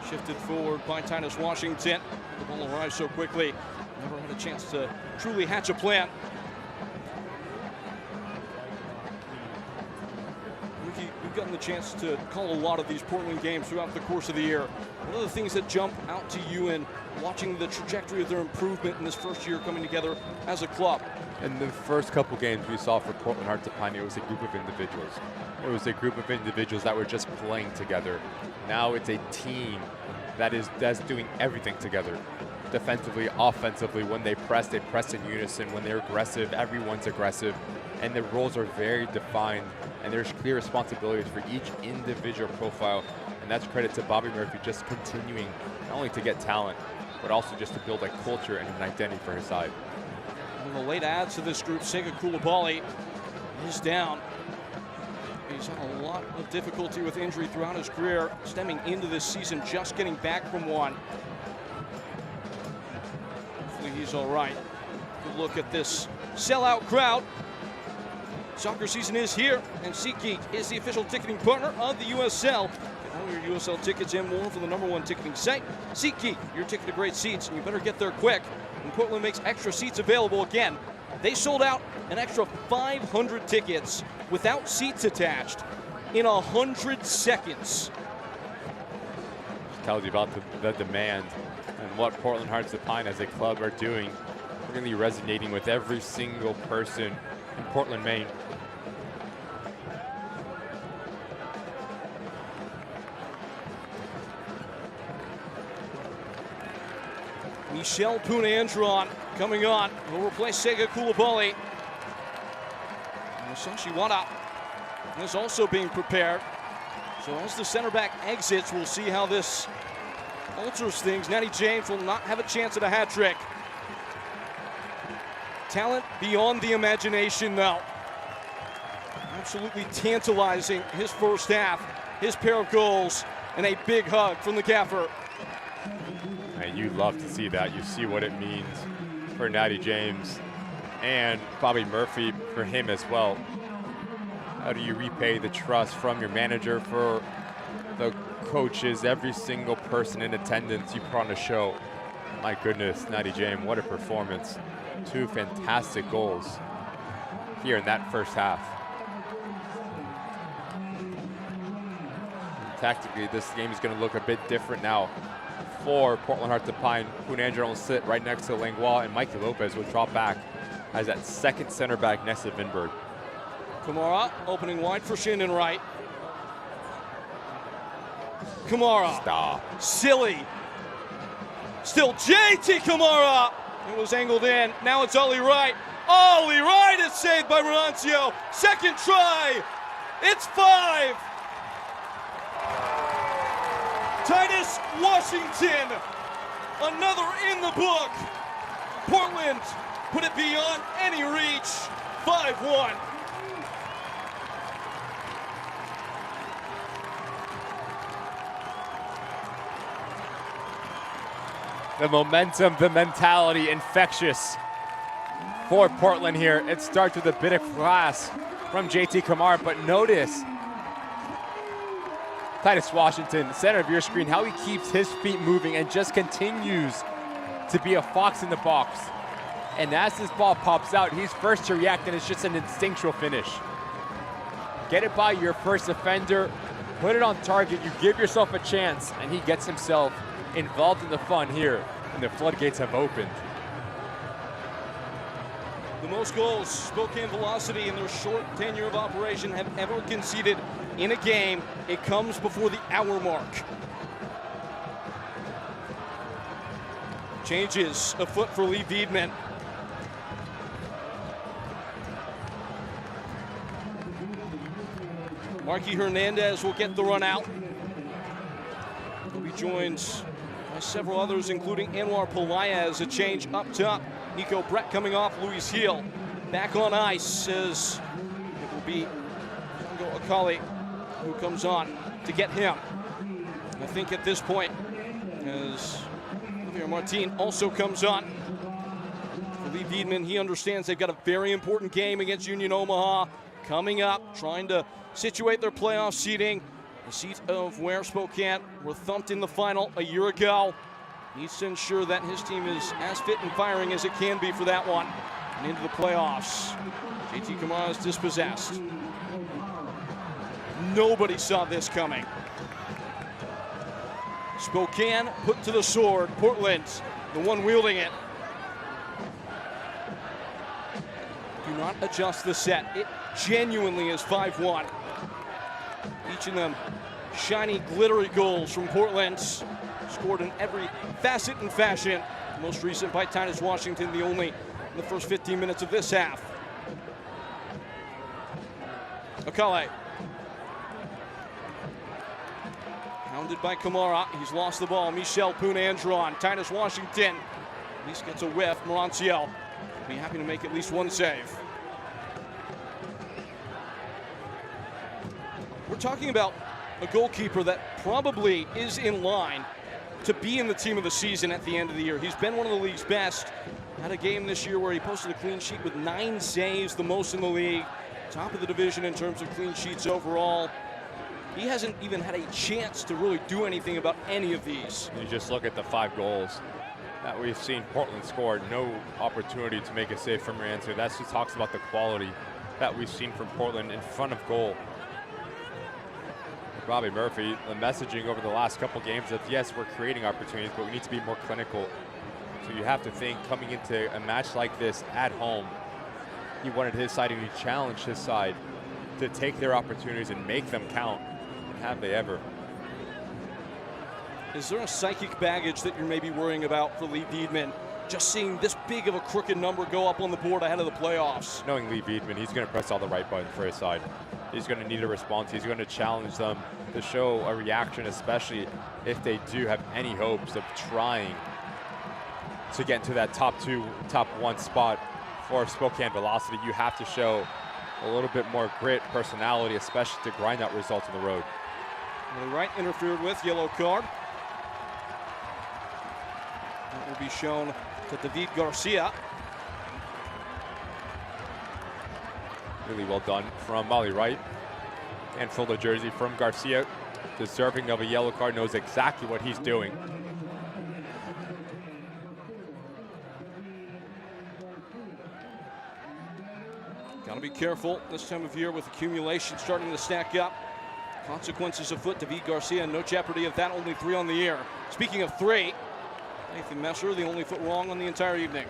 Shifted forward by Titus Washington. The ball arrives so quickly. Never had a chance to truly hatch a plan. Ricky, you've gotten the chance to call a lot of these Portland games throughout the course of the year. What are the things that jump out to you in watching the trajectory of their improvement in this first year coming together as a club? In the first couple games we saw for Portland Hearts of Pine, it was a group of individuals. It was a group of individuals that were just playing together. Now it's a team that's doing everything together. Defensively, offensively, when they press in unison. When they're aggressive, everyone's aggressive. And the roles are very defined, and there's clear responsibilities for each individual profile. And that's credit to Bobby Murphy just continuing not only to get talent, but also just to build a culture and an identity for his side. One of the late adds to this group, Senga Koulibaly, is down. He's had a lot of difficulty with injury throughout his career, stemming into this season, just getting back from one. Hopefully he's all right. Good look at this sellout crowd. Soccer season is here, and SeatGeek is the official ticketing partner of the USL. Get all your USL tickets and more from the #1 ticketing site, SeatGeek. Your ticket to great seats, and you better get there quick. And Portland makes extra seats available again. They sold out an extra 500 tickets without seats attached in 100 seconds. tells you about the demand and what Portland Hearts of Pine as a club are doing, really resonating with every single person in Portland, Maine. Michelle Poon-Andron coming on. Will replace Sega Koulibaly. Masashi Wada is also being prepared. So as the center back exits, we'll see how this alters things. Natty James will not have a chance at a hat trick. Talent beyond the imagination, though. Absolutely tantalizing his first half, his pair of goals, and a big hug from the gaffer. And you love to see that. You see what it means for Natty James and Bobby Murphy for him as well. How do you repay the trust from your manager, for the coaches, every single person in attendance you put on a show? My goodness, Natty James, what a performance. 2 fantastic goals here in that first half. And tactically, this game is going to look a bit different now for Portland Hearts of Pine. Poon-Andron will sit right next to Langlois, and Mikey Lopez will drop back as that second center back next to Vinberg. Kamara opening wide for Shannon Wright. Kamara. Stop. Silly. Still JT Kamara. It was angled in. Now it's Ollie Wright. Ollie Wright is saved by Renancio. Second try. It's 5. Titus Washington. Another in the book. Portland put it beyond any reach. 5-1. The momentum, the mentality, infectious for Portland here. It starts with a bit of class from JT Kamara, but notice Titus Washington, center of your screen, how he keeps his feet moving and just continues to be a fox in the box. And as this ball pops out, he's first to react, and it's just an instinctual finish. Get it by your first offender, put it on target, you give yourself a chance, and he gets himself involved in the fun here, and the floodgates have opened. The most goals Spokane Velocity in their short tenure of operation have ever conceded in a game. It comes before the hour mark. Changes afoot for Lee Wiedemann. Marky Hernandez will get the run out. He'll be joined by several others, including Anwar Pelaez as a change up top. Nico Brett coming off, Luis Heel back on ice as it will be Django Akali who comes on to get him. I think at this point, as Javier Martin also comes on. For Lee Wiedemann, he understands they've got a very important game against Union Omaha coming up, trying to situate their playoff seeding. The seat of where Spokane were thumped in the final a year ago. Needs to ensure that his team is as fit and firing as it can be for that one. And into the playoffs. JT Kamara is dispossessed. Nobody saw this coming. Spokane put to the sword. Portland, the one wielding it. Do not adjust the set. It genuinely is 5-1. Each of them shiny, glittery goals from Portland. Scored in every facet and fashion. The most recent by Titus Washington, the only in the first 15 minutes of this half. Akale. Hounded by Kamara. He's lost the ball. Michelle Poon-Andron. Titus Washington at least gets a whiff. Morancio will be happy to make at least one save. We're talking about a goalkeeper that probably is in line to be in the team of the season at the end of the year. He's been one of the league's best. Had a game this year where he posted a clean sheet with 9 saves, the most in the league. Top of the division in terms of clean sheets overall. He hasn't even had a chance to really do anything about any of these. You just look at the 5 goals that we've seen Portland score. No opportunity to make a save from Ransom. That just talks about the quality that we've seen from Portland in front of goal. Bobby Murphy, the messaging over the last couple games of, yes, we're creating opportunities, but we need to be more clinical. So you have to think, coming into a match like this at home, he wanted his side and he challenged his side to take their opportunities and make them count. And have they ever? Is there a psychic baggage that you're maybe worrying about for Lee Viedman? Just seeing this big of a crooked number go up on the board ahead of the playoffs. Knowing Lee Viedman, he's going to press all the right buttons for his side. He's going to need a response. He's going to challenge them to show a reaction, especially if they do have any hopes of trying to get into that top 1 spot for Spokane Velocity. You have to show a little bit more grit, personality, especially to grind out results on the road. Right interfered with, yellow card. That will be shown to David Garcia. Really well done from Molly Wright. And full the jersey from Garcia, deserving of a yellow card, knows exactly what he's doing. Gotta be careful this time of year with accumulation starting to stack up. Consequences afoot. David Garcia, no jeopardy of that, only 3 on the year. Speaking of 3, Nathan Messer, the only foot wrong on the entire evening.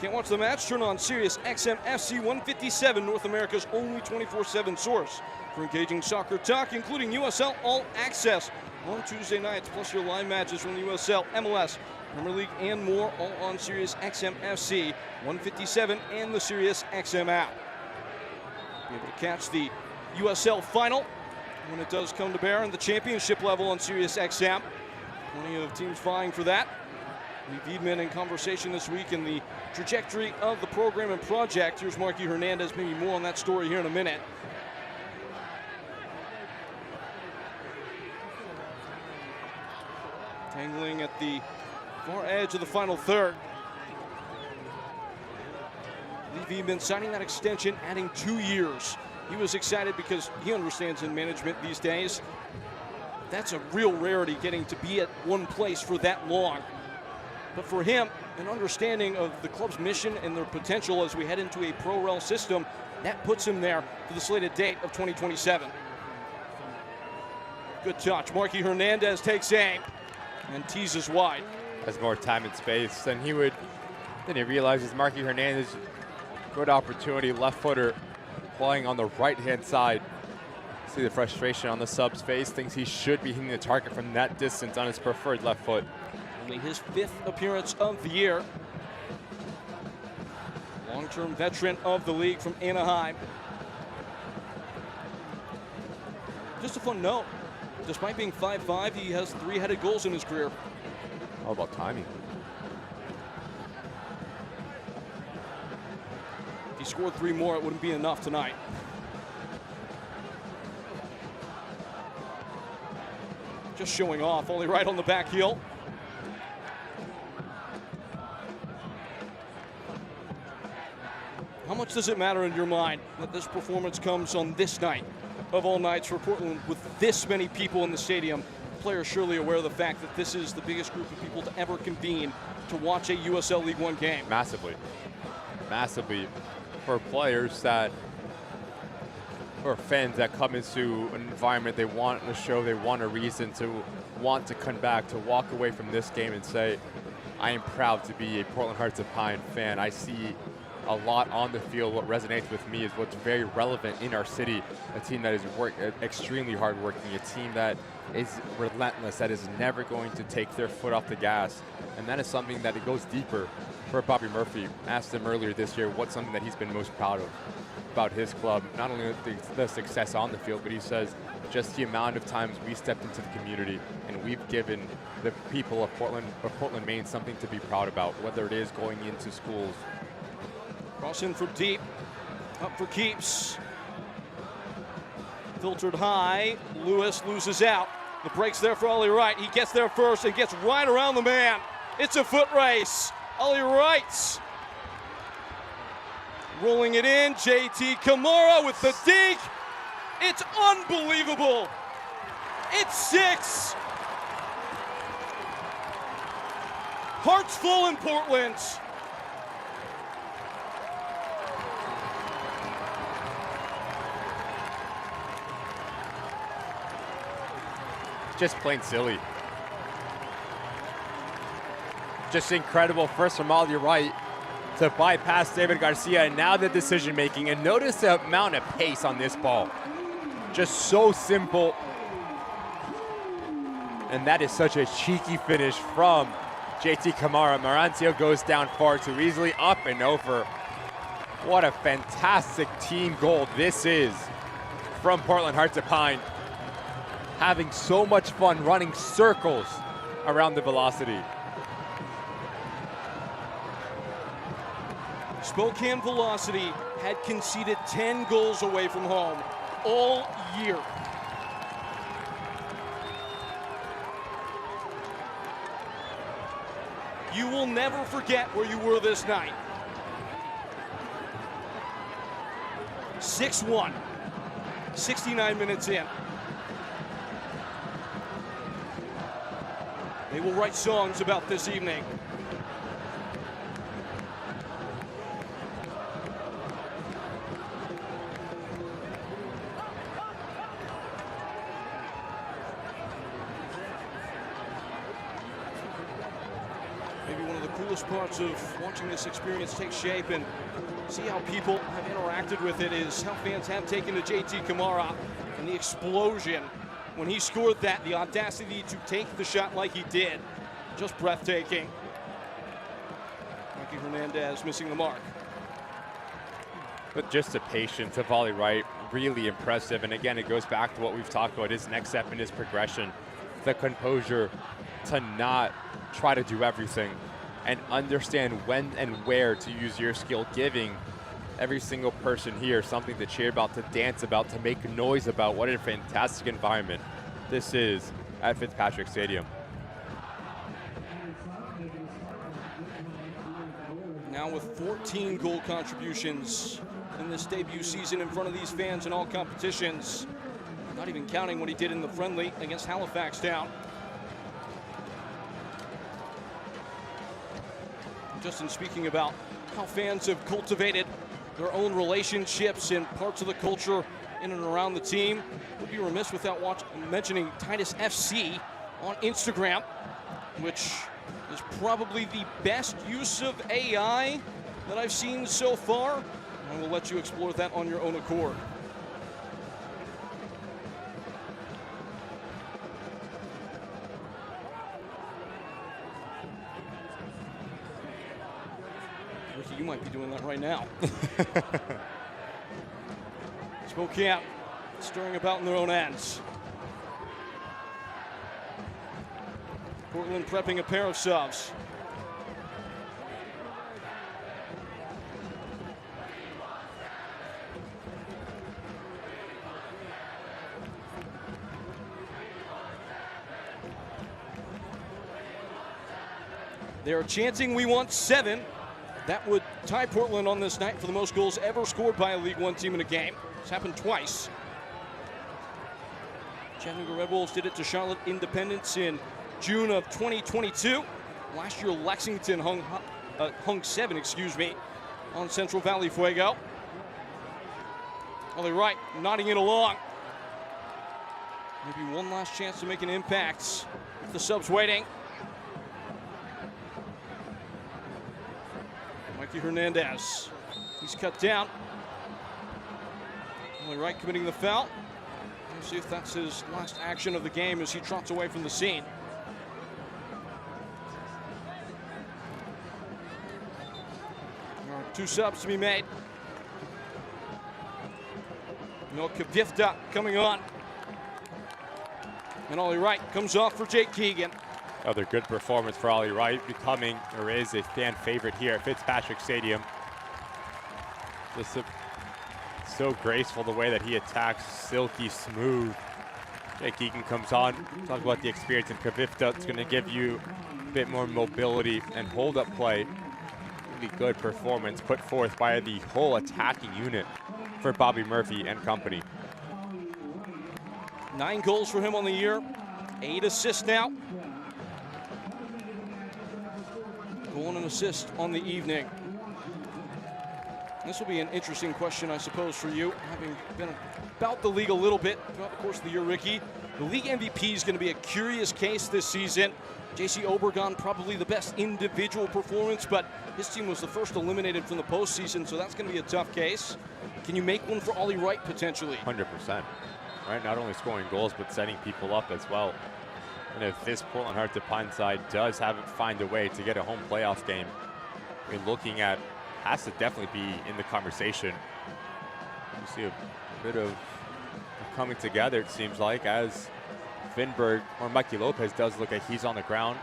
Can't watch the match? Turn on Sirius XM FC 157, North America's only 24/7 source for engaging soccer talk, including USL All Access on Tuesday nights, plus your live matches from the USL, MLS, Premier League, and more, all on Sirius XM FC 157 and the Sirius XM app. Be able to catch the USL final when it does come to bear in the championship level on Sirius XM. Plenty of teams vying for that. Lee Viedman in conversation this week in the trajectory of the program and project. Here's Marky Hernandez, maybe more on that story here in a minute. Tangling at the far edge of the final third. Lee Viedman signing that extension, adding 2 years. He was excited because he understands in management these days, that's a real rarity, getting to be at one place for that long. But for him, an understanding of the club's mission and their potential as we head into a pro-rel system, that puts him there for the slated date of 2027. Good touch. Marky Hernandez takes aim and teases wide. Has more time and space than he would. Then he realizes Marky Hernandez, good opportunity, left footer playing on the right-hand side. See the frustration on the sub's face, thinks he should be hitting the target from that distance on his preferred left foot. Only his 5th appearance of the year. Long-term veteran of the league from Anaheim. Just a fun note, despite being 5'5", he has 3 headed goals in his career. How about timing? If he scored 3 more, it wouldn't be enough tonight. Just showing off, only right on the back heel. How much does it matter in your mind that this performance comes on this night of all nights for Portland with this many people in the stadium? Players surely aware of the fact that this is the biggest group of people to ever convene to watch a USL League One game. Massively. Massively. For players that, or fans that come into an environment, they want a show, they want a reason to want to come back, to walk away from this game and say, I am proud to be a Portland Hearts of Pine fan. I see a lot on the field. What resonates with me is what's very relevant in our city. A team that is extremely hardworking, a team that is relentless, that is never going to take their foot off the gas. And that is something that it goes deeper for Bobby Murphy. Asked him earlier this year what's something that he's been most proud of about his club. Not only the success on the field, but he says just the amount of times we stepped into the community and we've given the people of Portland, Maine something to be proud about, whether it is going into schools. Cross in from deep, up for keeps. Filtered high, Lewis loses out. The break's there for Ollie Wright. He gets there first and gets right around the man. It's a foot race. Ollie Wright rolling it in. JT Kamara with the dink. It's unbelievable. It's 6. Hearts full in Portland. just plain silly. Just incredible first from Ollie Wright to bypass David Garcia, and now the decision making. And notice the amount of pace on this ball. Just so simple. And that is such a cheeky finish from JT Kamara. Marancio goes down far too easily, up and over. What a fantastic team goal this is from Portland Hearts of Pine. Having so much fun running circles around the velocity. Spokane Velocity had conceded 10 goals away from home all year. You will never forget where you were this night. 6-1, 69 minutes in. They will write songs about this evening. Parts of watching this experience take shape and see how people have interacted with it is how fans have taken to JT Kamara and the explosion when he scored that, the audacity to take the shot like he did, just breathtaking. Mikey Hernandez missing the mark. But just the patience of Ollie Wright, really impressive. And again, it goes back to what we've talked about, his next step in his progression, the composure to not try to do everything and understand when and where to use your skill, giving every single person here something to cheer about, to dance about, to make noise about. What a fantastic environment this is at Fitzpatrick Stadium. Now with 14 goal contributions in this debut season in front of these fans in all competitions, not even counting what he did in the friendly against Halifax Town. Just in speaking about how fans have cultivated their own relationships and parts of the culture in and around the team, would be remiss without mentioning Titus FC on Instagram, which is probably the best use of AI that I've seen so far. I will let you explore that on your own accord. You might be doing that right now. Spokane stirring about in their own ends. Portland prepping a pair of subs. They are chanting, "We want 7." That would tie Portland on this night for the most goals ever scored by a League One team in a game. It's happened twice. Chattanooga Red Wolves did it to Charlotte Independence in June of 2022. Last year, Lexington hung 7, on Central Valley Fuego. Ollie Wright nodding it along. Maybe one last chance to make an impact. The subs waiting. Mikey Hernandez, he's cut down. Ollie Wright committing the foul. Let's see if that's his last action of the game as he trots away from the scene. There are 2 subs to be made. No Kavifta coming on. And Ollie Wright comes off for Jake Keegan. Another good performance for Ollie Wright, becoming or is a fan favorite here at Fitzpatrick Stadium. Just so graceful the way that he attacks, silky smooth. Jake Keegan comes on, talk about the experience in Kavifta. It's going to give you a bit more mobility and hold-up play. Really good performance put forth by the whole attacking unit for Bobby Murphy and company. 9 goals for him on the year, 8 assists now. Goal and an assist on the evening. This will be an interesting question, I suppose, for you, having been about the league a little bit throughout the course of the year, Ricky. The league MVP is going to be a curious case this season. JC Obregon, probably the best individual performance, but his team was the first eliminated from the postseason, so that's going to be a tough case. Can you make one for Ollie Wright, potentially? 100%. Right, not only scoring goals, but setting people up as well. And if this Portland Heart to Pine side does find a way to get a home playoff game, I mean, looking at, has to definitely be in the conversation. You see a bit of coming together, it seems like, as Finberg or Mikey Lopez does look like he's on the ground.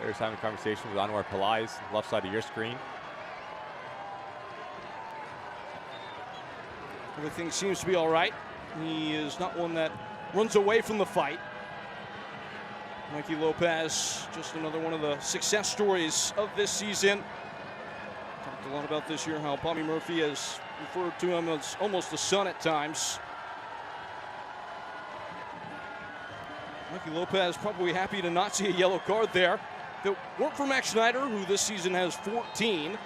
There's having a conversation with Anwar Pillai, left side of your screen. Everything seems to be all right. He is not one that runs away from the fight. Mikey Lopez, just another one of the success stories of this season. Talked a lot about this year, how Bobby Murphy has referred to him as almost a son at times. Mikey Lopez probably happy to not see a yellow card there. If it weren't for Max Schneider, who this season has 14,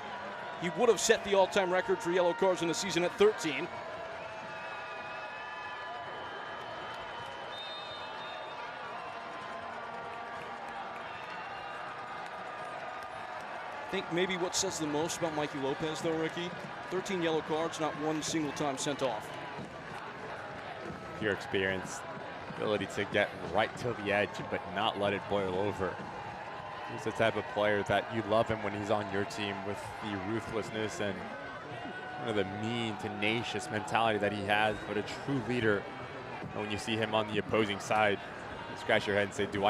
he would have set the all-time record for yellow cards in the season at 13. I think maybe what says the most about Mikey Lopez, though, Ricky, 13 yellow cards, not one single time sent off. Pure experience, ability to get right to the edge, but not let it boil over. He's the type of player that you love him when he's on your team, with the ruthlessness and one of the mean, tenacious mentality that he has, but a true leader. And when you see him on the opposing side, you scratch your head and say, do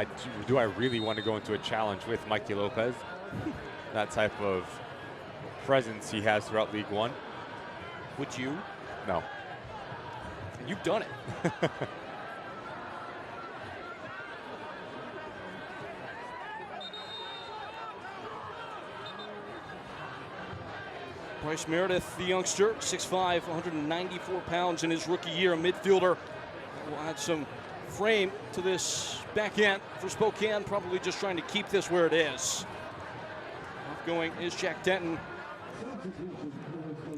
I really want to go into a challenge with Mikey Lopez? That type of presence he has throughout League One. Would you? No. You've done it. Bryce Meredith, the youngster, 6'5", 194 pounds in his rookie year, a midfielder. Will add some frame to this back end for Spokane, probably just trying to keep this where it is. Going is Jack Denton.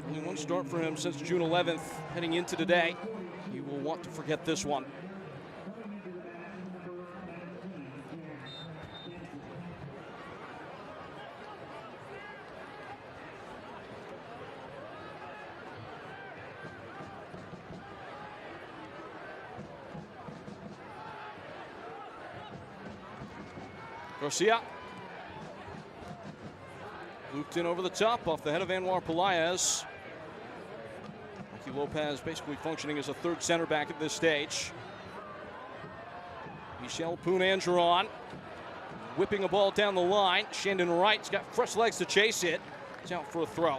Only one start for him since June 11th. Heading into today, you will want to forget this one. Garcia. Looped in over the top off the head of Anwar Pelaez. Mikey Lopez basically functioning as a third center back at this stage. Michel Poon-Angeron whipping a ball down the line. Shandon Wright's got fresh legs to chase it. It's out for a throw.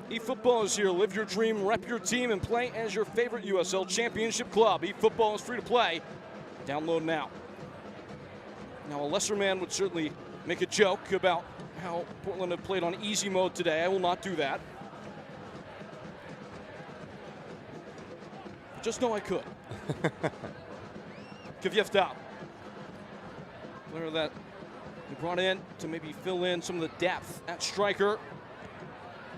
eFootball is here. Live your dream, rep your team, and play as your favorite USL Championship club. eFootball is free to play. Download now. Now, a lesser man would certainly make a joke about how Portland have played on easy mode today. I will not do that. Just know I could. Kvyat, player that we brought in to maybe fill in some of the depth at striker.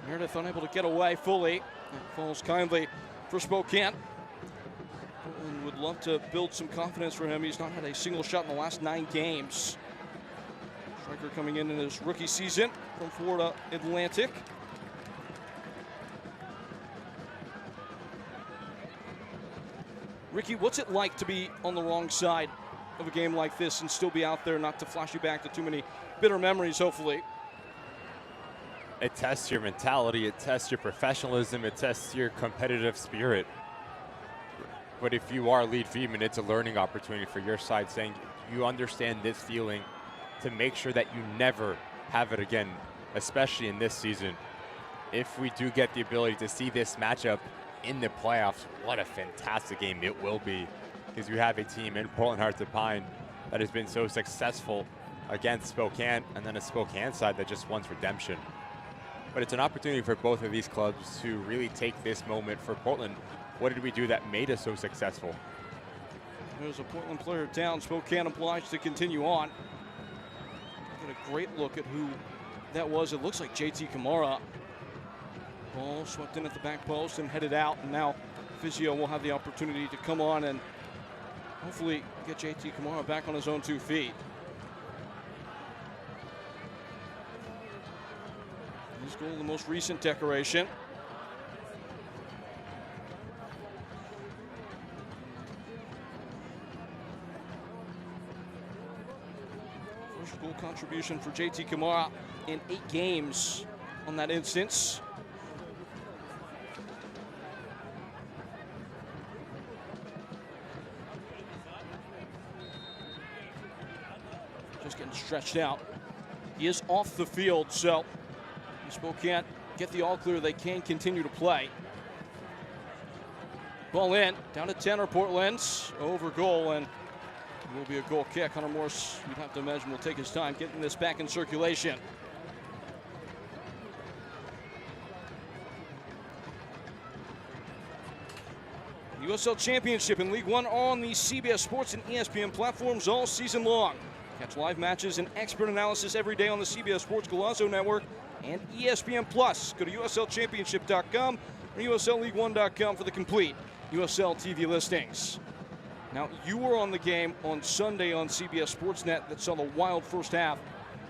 Meredith unable to get away fully. That falls kindly for Spokane. Portland would love to build some confidence for him. He's not had a single shot in the last 9 games. Striker coming in his rookie season from Florida Atlantic. Ricky, what's it like to be on the wrong side of a game like this and still be out there, not to flash you back to too many bitter memories, hopefully? It tests your mentality, it tests your professionalism, it tests your competitive spirit. But if you are lead Feedman, it's a learning opportunity for your side, saying you understand this feeling to make sure that you never have it again, especially in this season. If we do get the ability to see this matchup in the playoffs, what a fantastic game it will be, because you have a team in Portland Heart to Pine that has been so successful against Spokane, and then a Spokane side that just wants redemption. But it's an opportunity for both of these clubs to really take this moment for Portland. What did we do that made us so successful? There's a Portland player down. Spokane obliged to continue on. Get a great look at who that was. It looks like JT Kamara. Ball swept in at the back post and headed out. And now Fizio will have the opportunity to come on and hopefully get JT Kamara back on his own 2 feet. His goal, the most recent decoration. First goal contribution for JT Kamara in 8 games on that instance. Just getting stretched out. He is off the field, so Spokane get the all clear. They can continue to play. Ball in, down to 10 are Portland's. Over goal, and it will be a goal kick. Hunter Morse, you'd have to imagine, will take his time getting this back in circulation. USL Championship in League One on the CBS Sports and ESPN platforms all season long. Catch live matches and expert analysis every day on the CBS Sports Golazo Network and ESPN Plus. Go to USLChampionship.com or USLLeague1.com for the complete USL TV listings. Now, you were on the game on Sunday on CBS Sportsnet that saw the wild first half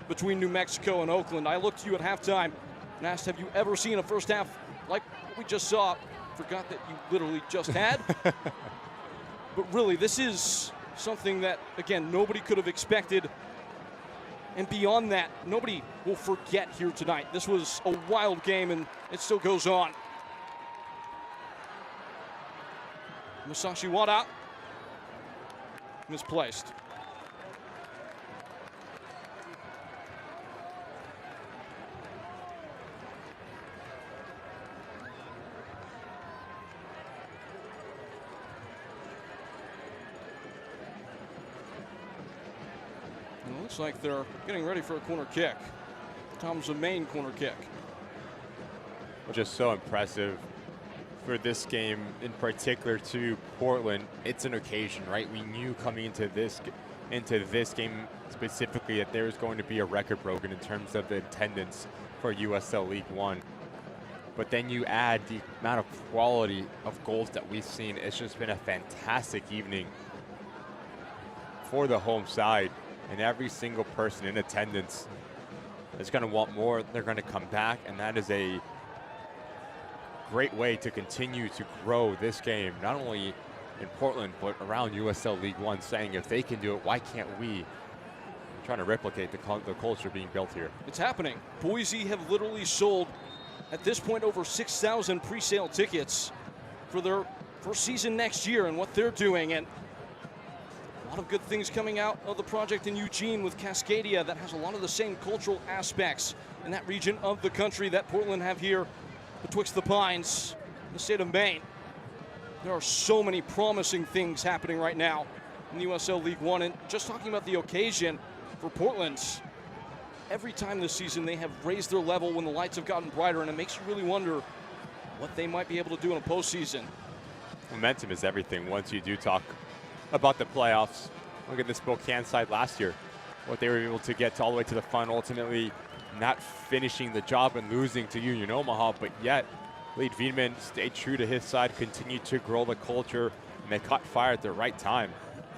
between New Mexico and Oakland. I looked to you at halftime and asked, have you ever seen a first half like what we just saw? Forgot that you literally just had. But really, this is something that, again, nobody could have expected. And beyond that, nobody will forget here tonight. This was a wild game, and it still goes on. Musashi Wada. Misplaced. And it looks like they're getting ready for a corner kick. Tom's a main corner kick. Just so impressive for this game in particular to Portland. It's an occasion, right? We knew coming into this game specifically that there was going to be a record broken in terms of the attendance for USL League One. But then you add the amount of quality of goals that we've seen. It's just been a fantastic evening for the home side, and every single person in attendance is going to want more. They're going to come back, and that is a great way to continue to grow this game, not only in Portland, but around USL League One, saying if they can do it, why can't we? Trying to replicate the culture being built here. It's happening. Boise have literally sold, at this point, over 6,000 pre-sale tickets for their first season next year and what they're doing. And a lot of good things coming out of the project in Eugene with Cascadia that has a lot of the same cultural aspects in that region of the country that Portland have here betwixt the Pines, the state of Maine. There are so many promising things happening right now in the USL League One. And just talking about the occasion for Portland, every time this season they have raised their level when the lights have gotten brighter, and it makes you really wonder what they might be able to do in a postseason. Momentum is everything once you do talk about the playoffs. Look at the Spokane side last year, what they were able to get all the way to the final, ultimately not finishing the job and losing to Union Omaha, but yet Lead Wiedemann stayed true to his side, continued to grow the culture, and they caught fire at the right time.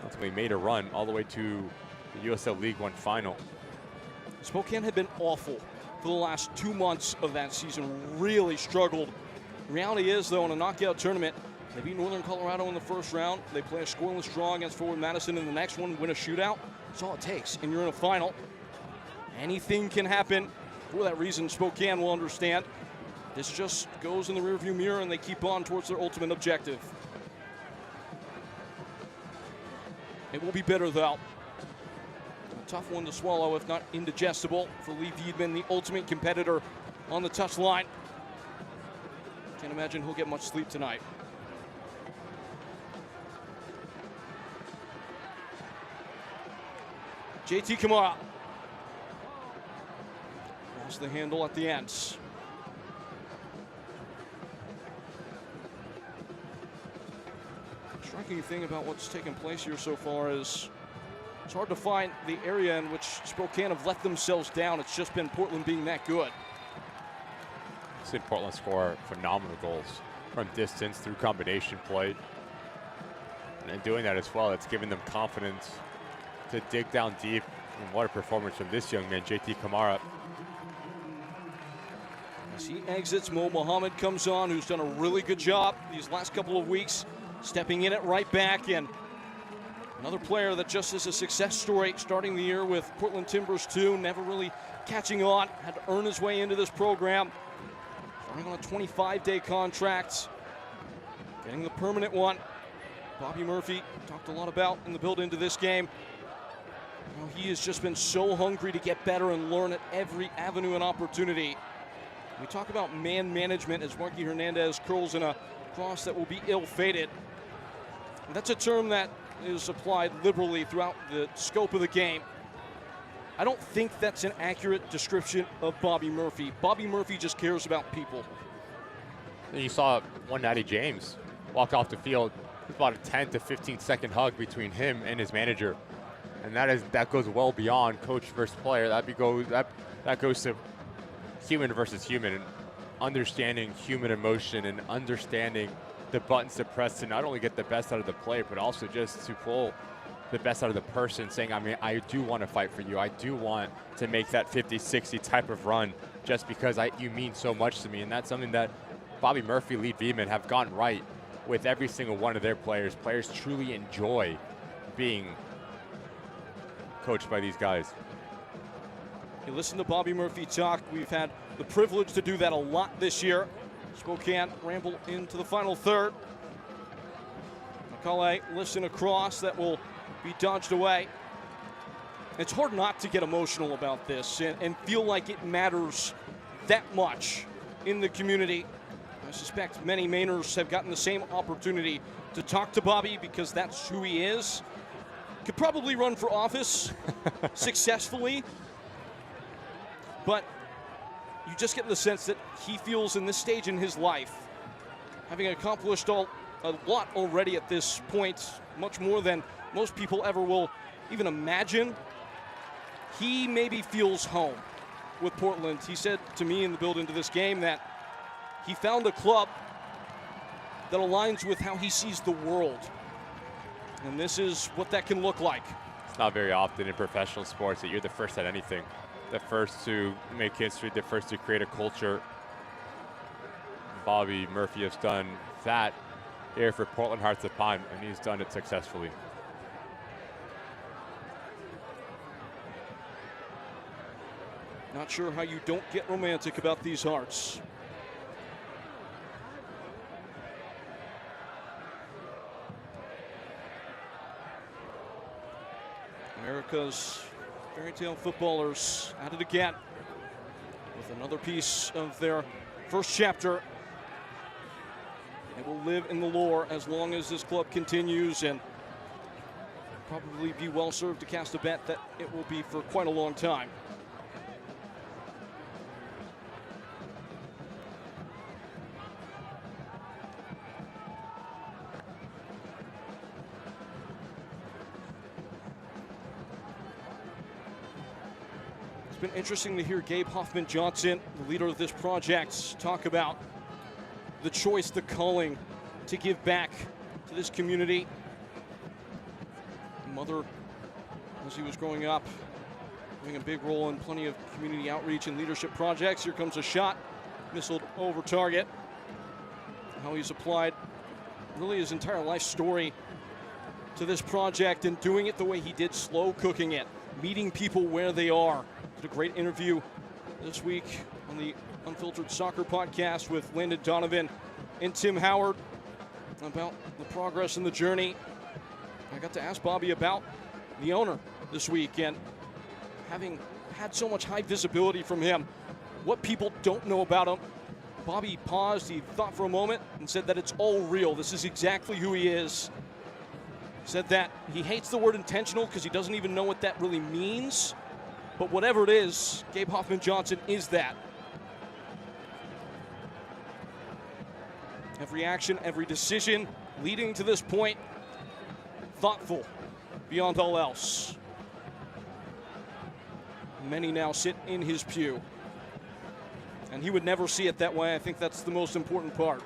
Ultimately made a run all the way to the USL League One final. Spokane had been awful for the last 2 months of that season, really struggled. The reality is, though, in a knockout tournament, they beat Northern Colorado in the first round. They play a scoreless draw against Forward Madison in the next one, win a shootout. That's all it takes, and you're in a final. Anything can happen. For that reason, Spokane will understand. This just goes in the rearview mirror, and they keep on towards their ultimate objective. It will be bitter, though. A tough one to swallow, if not indigestible, for Lee Wiedemann, the ultimate competitor on the touchline. Can't imagine he'll get much sleep tonight. JT Kamara. Lost the handle at the end. Striking thing about what's taken place here so far is It's hard to find the area in which Spokane have let themselves down. It's just been Portland being that good. I've seen Portland score phenomenal goals from distance through combination play. And in doing that as well, it's given them confidence to dig down deep. And what a performance from this young man, JT Kamara. As he exits, Mo Mohammed comes on, who's done a really good job these last couple of weeks, stepping in at right back. And another player that just is a success story, starting the year with Portland Timbers 2, never really catching on, had to earn his way into this program. Starting on a 25-day contract, getting the permanent one. Bobby Murphy talked a lot about in the build into this game. You know, he has just been so hungry to get better and learn at every avenue and opportunity. We talk about man management as Marky Hernandez curls in a cross that will be ill-fated. That's a term that is applied liberally throughout the scope of the game. I don't think that's an accurate description of Bobby Murphy. Bobby Murphy just cares about people. You saw one Natty James walk off the field. It's about a 10 to 15 second hug between him and his manager. And that goes well beyond coach versus player. That goes to human versus human, and understanding human emotion and understanding the buttons to press to not only get the best out of the player, but also just to pull the best out of the person, saying, I mean, I do want to fight for you. I do want to make that 50-60 type of run just because you mean so much to me. And that's something that Bobby Murphy, Lead Veman have gotten right with every single one of their players. Players truly enjoy being coached by these guys. You listen to Bobby Murphy talk. We've had the privilege to do that a lot this year. Spokane ramble into the final third. Macaulay lifts in a cross that will be dodged away. It's hard not to get emotional about this and feel like it matters that much in the community. I suspect many Mainers have gotten the same opportunity to talk to Bobby because that's who he is. Could probably run for office successfully, but you just get the sense that he feels in this stage in his life, having accomplished a lot already at this point, much more than most people ever will even imagine, he maybe feels home with Portland. He said to me in the build into this game that he found a club that aligns with how he sees the world. And this is what that can look like. It's not very often in professional sports that you're the first at anything. The first to make history, the first to create a culture. Bobby Murphy has done that here for Portland Hearts of Pine, and he's done it successfully. Not sure how you don't get romantic about these Hearts. America's fairy tale footballers at it again with another piece of their first chapter. It will live in the lore as long as this club continues, and probably be well served to cast a bet that it will be for quite a long time. It's been interesting to hear Gabe Hoffman-Johnson, the leader of this project, talk about the choice, the calling to give back to this community. Mother, as he was growing up, playing a big role in plenty of community outreach and leadership projects. Here comes a shot, missiled over target. How he's applied really his entire life story to this project and doing it the way he did, slow cooking it, meeting people where they are. Did a great interview this week on the Unfiltered Soccer podcast with Landon Donovan and Tim Howard about the progress and the journey. I got to ask Bobby about the owner this week, and having had so much high visibility from him, what people don't know about him. Bobby paused, he thought for a moment and said that it's all real. This is exactly who he is. Said that he hates the word intentional because he doesn't even know what that really means. But whatever it is, Gabe Hoffman-Johnson is that. Every action, every decision leading to this point, thoughtful beyond all else. many now sit in his pew. And he would never see it that way. I think that's the most important part.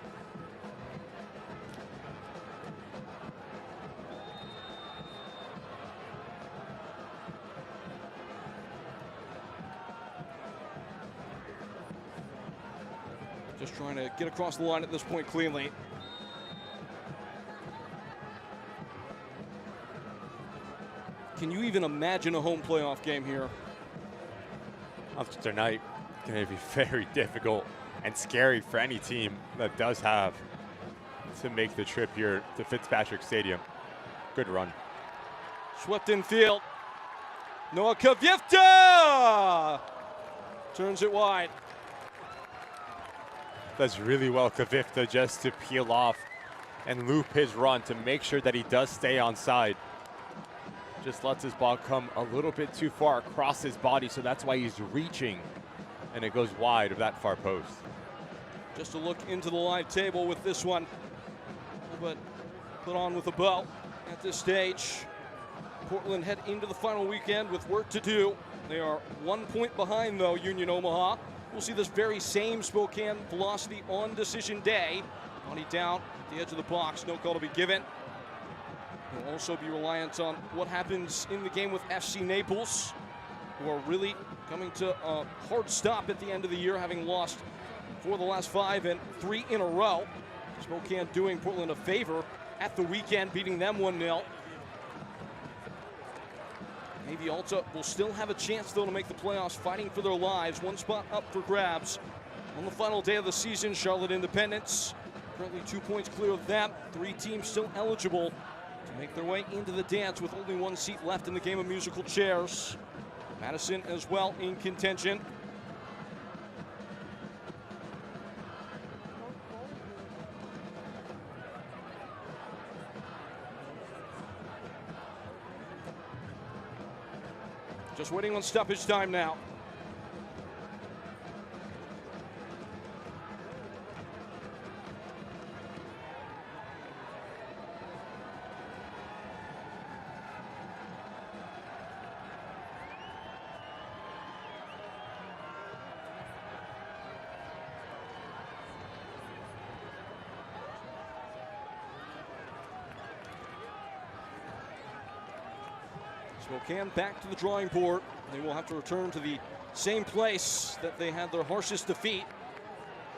Just trying to get across the line at this point cleanly. Can you even imagine a home playoff game here? Tonight going to be very difficult and scary for any team that does have to make the trip here to Fitzpatrick Stadium. Good run. Swept in field. Noah Kavifta turns it wide. Does really well, Kavifta, just to peel off and loop his run to make sure that he does stay on side. Just lets his ball come a little bit too far across his body, so that's why he's reaching, and it goes wide of that far post. Just a look into the live table with this one, but put on with a bow at this stage. Portland head into the final weekend with work to do. They are 1 point behind, though, Union Omaha. We'll see this very same Spokane velocity on decision day. Body down at the edge of the box, no call to be given. We'll also be reliant on what happens in the game with FC Naples, who are really coming to a hard stop at the end of the year, having lost 4 of the last 5 and 3 in a row. Spokane doing Portland a favor at the weekend, beating them 1-0. Navy Alta will still have a chance, though, to make the playoffs, fighting for their lives. 1 spot up for grabs. On the final day of the season, Charlotte Independence currently 2 points clear of them. 3 teams still eligible to make their way into the dance with only 1 seat left in the game of musical chairs. Madison as well in contention. Just waiting on stoppage time now. Spokane back to the drawing board. They will have to return to the same place that they had their harshest defeat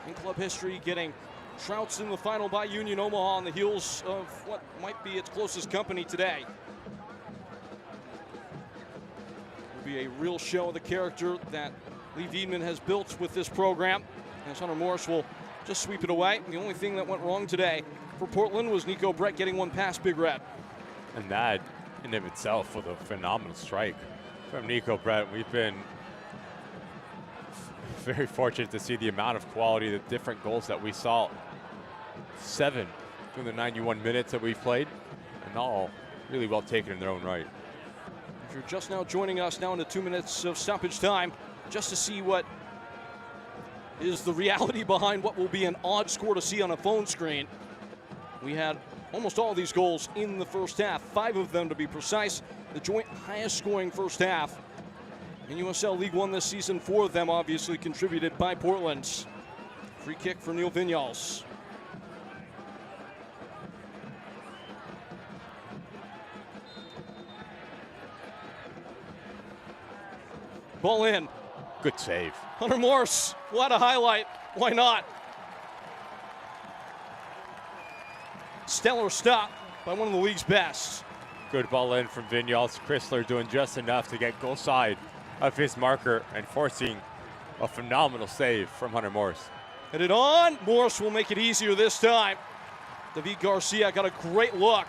in club history, getting trounced in the final by Union Omaha on the heels of what might be its closest company today. It will be a real show of the character that Lee Wiedemann has built with this program, as Hunter Morris will just sweep it away. The only thing that went wrong today for Portland was Nico Brett getting 1 past Big Red. And that in of itself was a phenomenal strike from Nico Brett. We've been very fortunate to see the amount of quality, the different goals that we saw. 7 through the 91 minutes that we've played, and all really well taken in their own right. If you're just now joining us, now into 2 minutes of stoppage time, just to see what is the reality behind what will be an odd score to see on a phone screen. We had almost all of these goals in the first half, 5 of them to be precise. The joint highest scoring first half in USL League One this season. 4 of them obviously contributed by Portland's. Free kick for Neil Vinyals. Ball in. Good save. Hunter Morse, what a highlight. Why not? Stellar stop by one of the league's best. Good ball in from Vinyals. Chrysler doing just enough to get goal side of his marker and forcing a phenomenal save from Hunter Morse. Headed on. Morse will make it easier this time. David Garcia got a great look,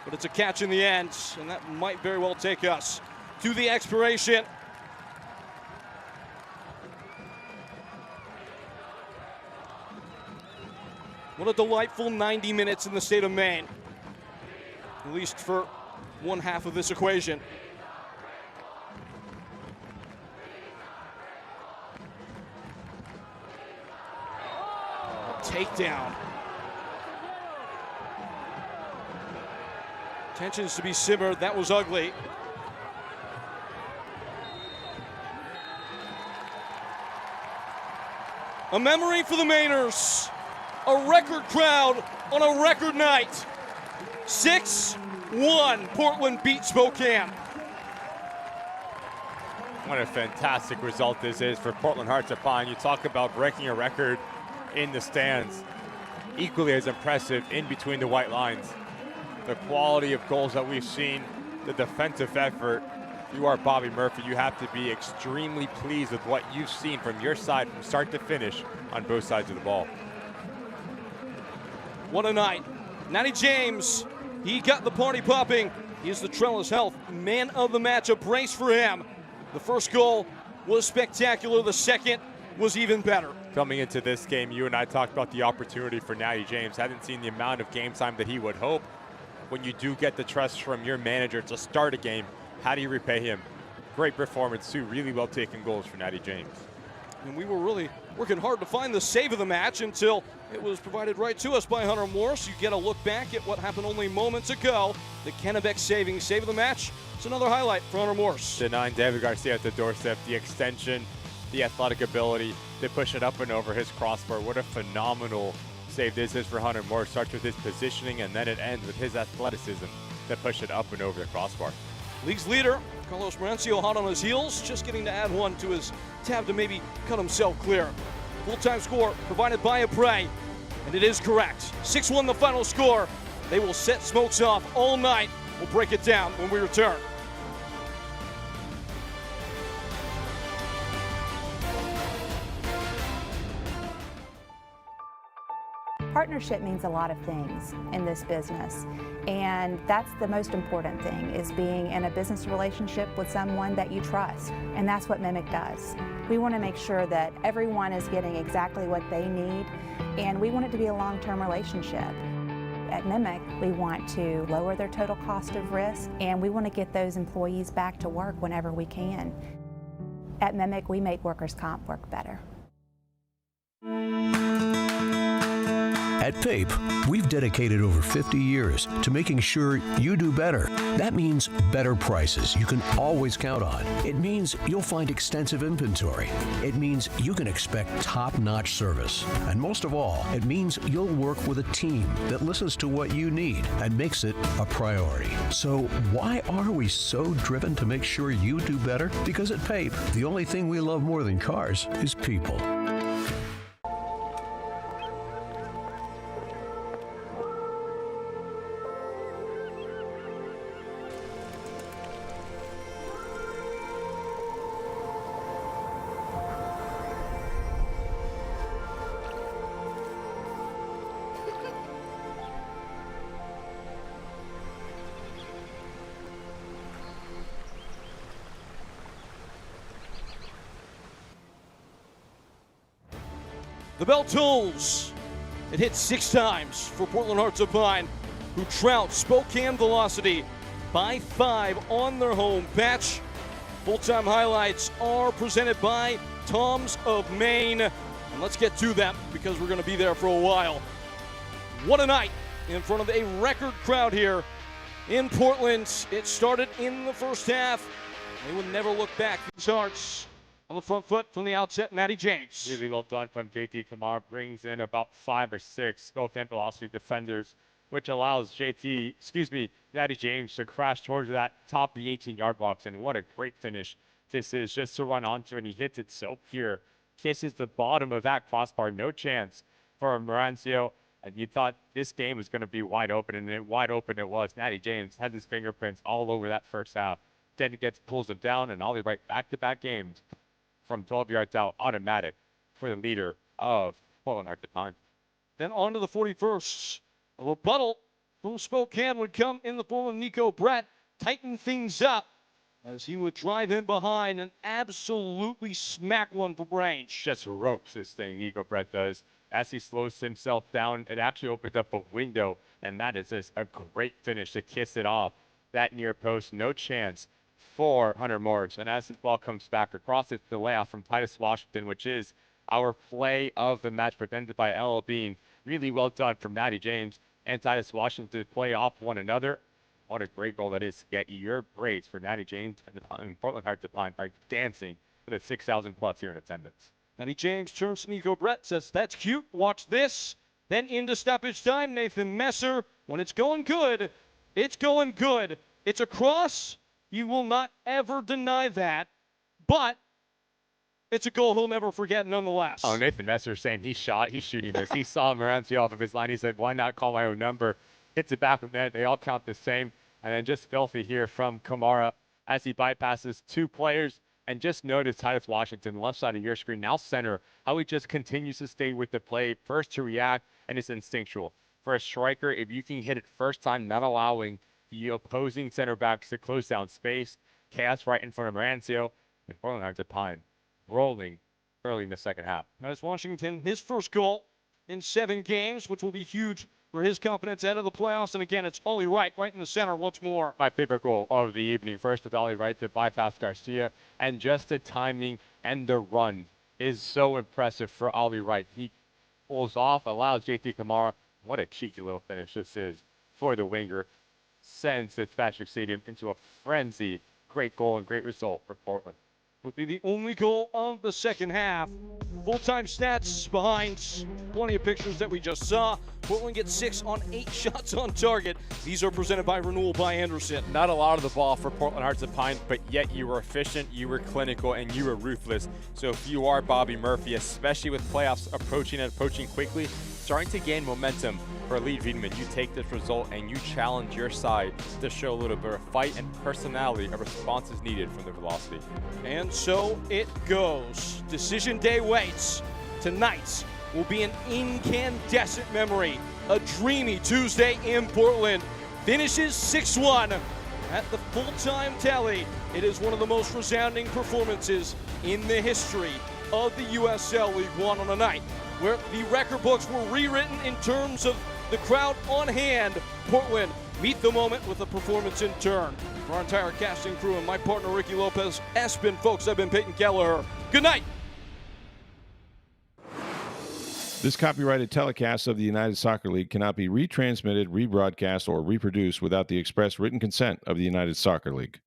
but it's a catch in the end, and that might very well take us to the expiration. What a delightful 90 minutes in the state of Maine, at least for one half of this equation. A takedown. Tensions to be simmered. That was ugly. A memory for the Mainers. A record crowd on a record night. 6-1, Portland beat Spokane. What a fantastic result this is for Portland Hearts of Pine. You talk about breaking a record in the stands. Equally as impressive in between the white lines. The quality of goals that we've seen, the defensive effort. If you are Bobby Murphy, you have to be extremely pleased with what you've seen from your side from start to finish on both sides of the ball. What a night. Natty James, he got the party popping. He is the Trellis Health man of the match, a brace for him. The first goal was spectacular. The second was even better. Coming into this game, you and I talked about the opportunity for Natty James. Hadn't seen the amount of game time that he would hope. When you do get the trust from your manager to start a game, how do you repay him? Great performance, too. Really well taken goals for Natty James. And we were really working hard to find the save of the match until it was provided right to us by Hunter Morse. You get a look back at what happened only moments ago. The Kennebec saving save of the match. It's another highlight for Hunter Morse. Denying David Garcia at the doorstep, the extension, the athletic ability to push it up and over his crossbar. What a phenomenal save this is for Hunter Morse. Starts with his positioning and then it ends with his athleticism to push it up and over the crossbar. League's leader, Carlos Marencio, hot on his heels, just getting to add one to his tab to maybe cut himself clear. Full-time score provided by a Prey, and it is correct. 6-1 the final score. They will set Smokes off all night. We'll break it down when we return. Partnership means a lot of things in this business, and that's the most important thing, is being in a business relationship with someone that you trust, and that's what Mimic does. We want to make sure that everyone is getting exactly what they need, and we want it to be a long-term relationship. At Mimic, we want to lower their total cost of risk, and we want to get those employees back to work whenever we can. At Mimic, we make workers' comp work better. At PAPE, we've dedicated over 50 years to making sure you do better. That means better prices you can always count on. It means you'll find extensive inventory. It means you can expect top-notch service. And most of all, it means you'll work with a team that listens to what you need and makes it a priority. So why are we so driven to make sure you do better? Because at PAPE, the only thing we love more than cars is people. The bell tolls. It hits 6 times for Portland Hearts of Pine, who trout Spokane Velocity by 5 on their home patch. Full-time highlights are presented by Tom's of Maine. And let's get to them because we're going to be there for a while. What a night in front of a record crowd here in Portland. It started in the first half. They would never look back. These Hearts on the front foot from the outset, Natty James. Really well done from JT Kamar. Brings in about 5 or 6 Spokane Velocity defenders, which allows Natty James to crash towards that top of the 18-yard box. And what a great finish this is, just to run onto, and he hits it so pure. Kisses the bottom of that crossbar. No chance for Marancio. And you thought this game was going to be wide open, and wide open it was. Natty James had his fingerprints all over that first half. Then he pulls it down, and all the right back-to-back games from 12 yards out, automatic for the leader of Portland Hearts of Pine. Then on to the 41st. A rebuttal from Spokane would come in the form of Nico Brett, tighten things up as he would drive in behind and absolutely smack one from range. Just ropes this thing, Nico Brett does. As he slows himself down, it actually opens up a window, and that is just a great finish to kiss it off. That near post, no chance for Hunter Morse. And as this ball comes back across, it's the layoff from Titus Washington, which is our play of the match, presented by LL Bean. Really well done from Natty James and Titus Washington to play off one another. What a great goal that is to get your praise for Natty James and Portland Hearts of Pine are dancing for the 6,000 plus here in attendance. Matty James turns to Nico Brett, says, that's cute, watch this. Then into stoppage time, Nathan Messer. When it's going good, it's going good. It's a cross. You will not ever deny that. But it's a goal he'll never forget nonetheless. Oh, Nathan Messer saying he's shooting this. He saw Morency off of his line. He said, why not call my own number? Hits it back of net. They all count the same. And then just filthy here from Kamara as he bypasses two players. And just notice Titus Washington, left side of your screen, now center, how he just continues to stay with the play, first to react, and it's instinctual. For a striker, if you can hit it first time, not allowing the opposing center backs to close down space, chaos right in front of Marancio, and Portland Hearts at Pine rolling early in the second half. Titus Washington, his first goal in 7 games, which will be huge for his confidence out of the playoffs. And again, it's Ollie Wright right in the center once more. My favorite goal of the evening. First with Ollie Wright to bypass Garcia. And just the timing and the run is so impressive for Ollie Wright. He pulls off, allows JT Kamara. What a cheeky little finish this is for the winger. Sends Fitzpatrick Stadium into a frenzy. Great goal and great result for Portland. Would be the only goal of the second half. Full-time stats behind plenty of pictures that we just saw. Portland gets 6 on 8 shots on target. These are presented by Renewal by Anderson. Not a lot of the ball for Portland Hearts at Pine, but yet you were efficient, you were clinical, and you were ruthless. So if you are Bobby Murphy, especially with playoffs approaching quickly, starting to gain momentum for Lee Wiedemann, you take this result and you challenge your side to show a little bit of fight and personality. A response is needed from the velocity. And so it goes. Decision day waits. Tonight will be an incandescent memory. A dreamy Tuesday in Portland. Finishes 6-1 at the full-time tally. It is one of the most resounding performances in the history of the USL League One on a night where the record books were rewritten in terms of the crowd on hand. Portland meet the moment with a performance in turn. For our entire casting crew and my partner Ricky Lopez, Espen, folks, I've been Peyton Kelleher. Good night. This copyrighted telecast of the United Soccer League cannot be retransmitted, rebroadcast, or reproduced without the express written consent of the United Soccer League.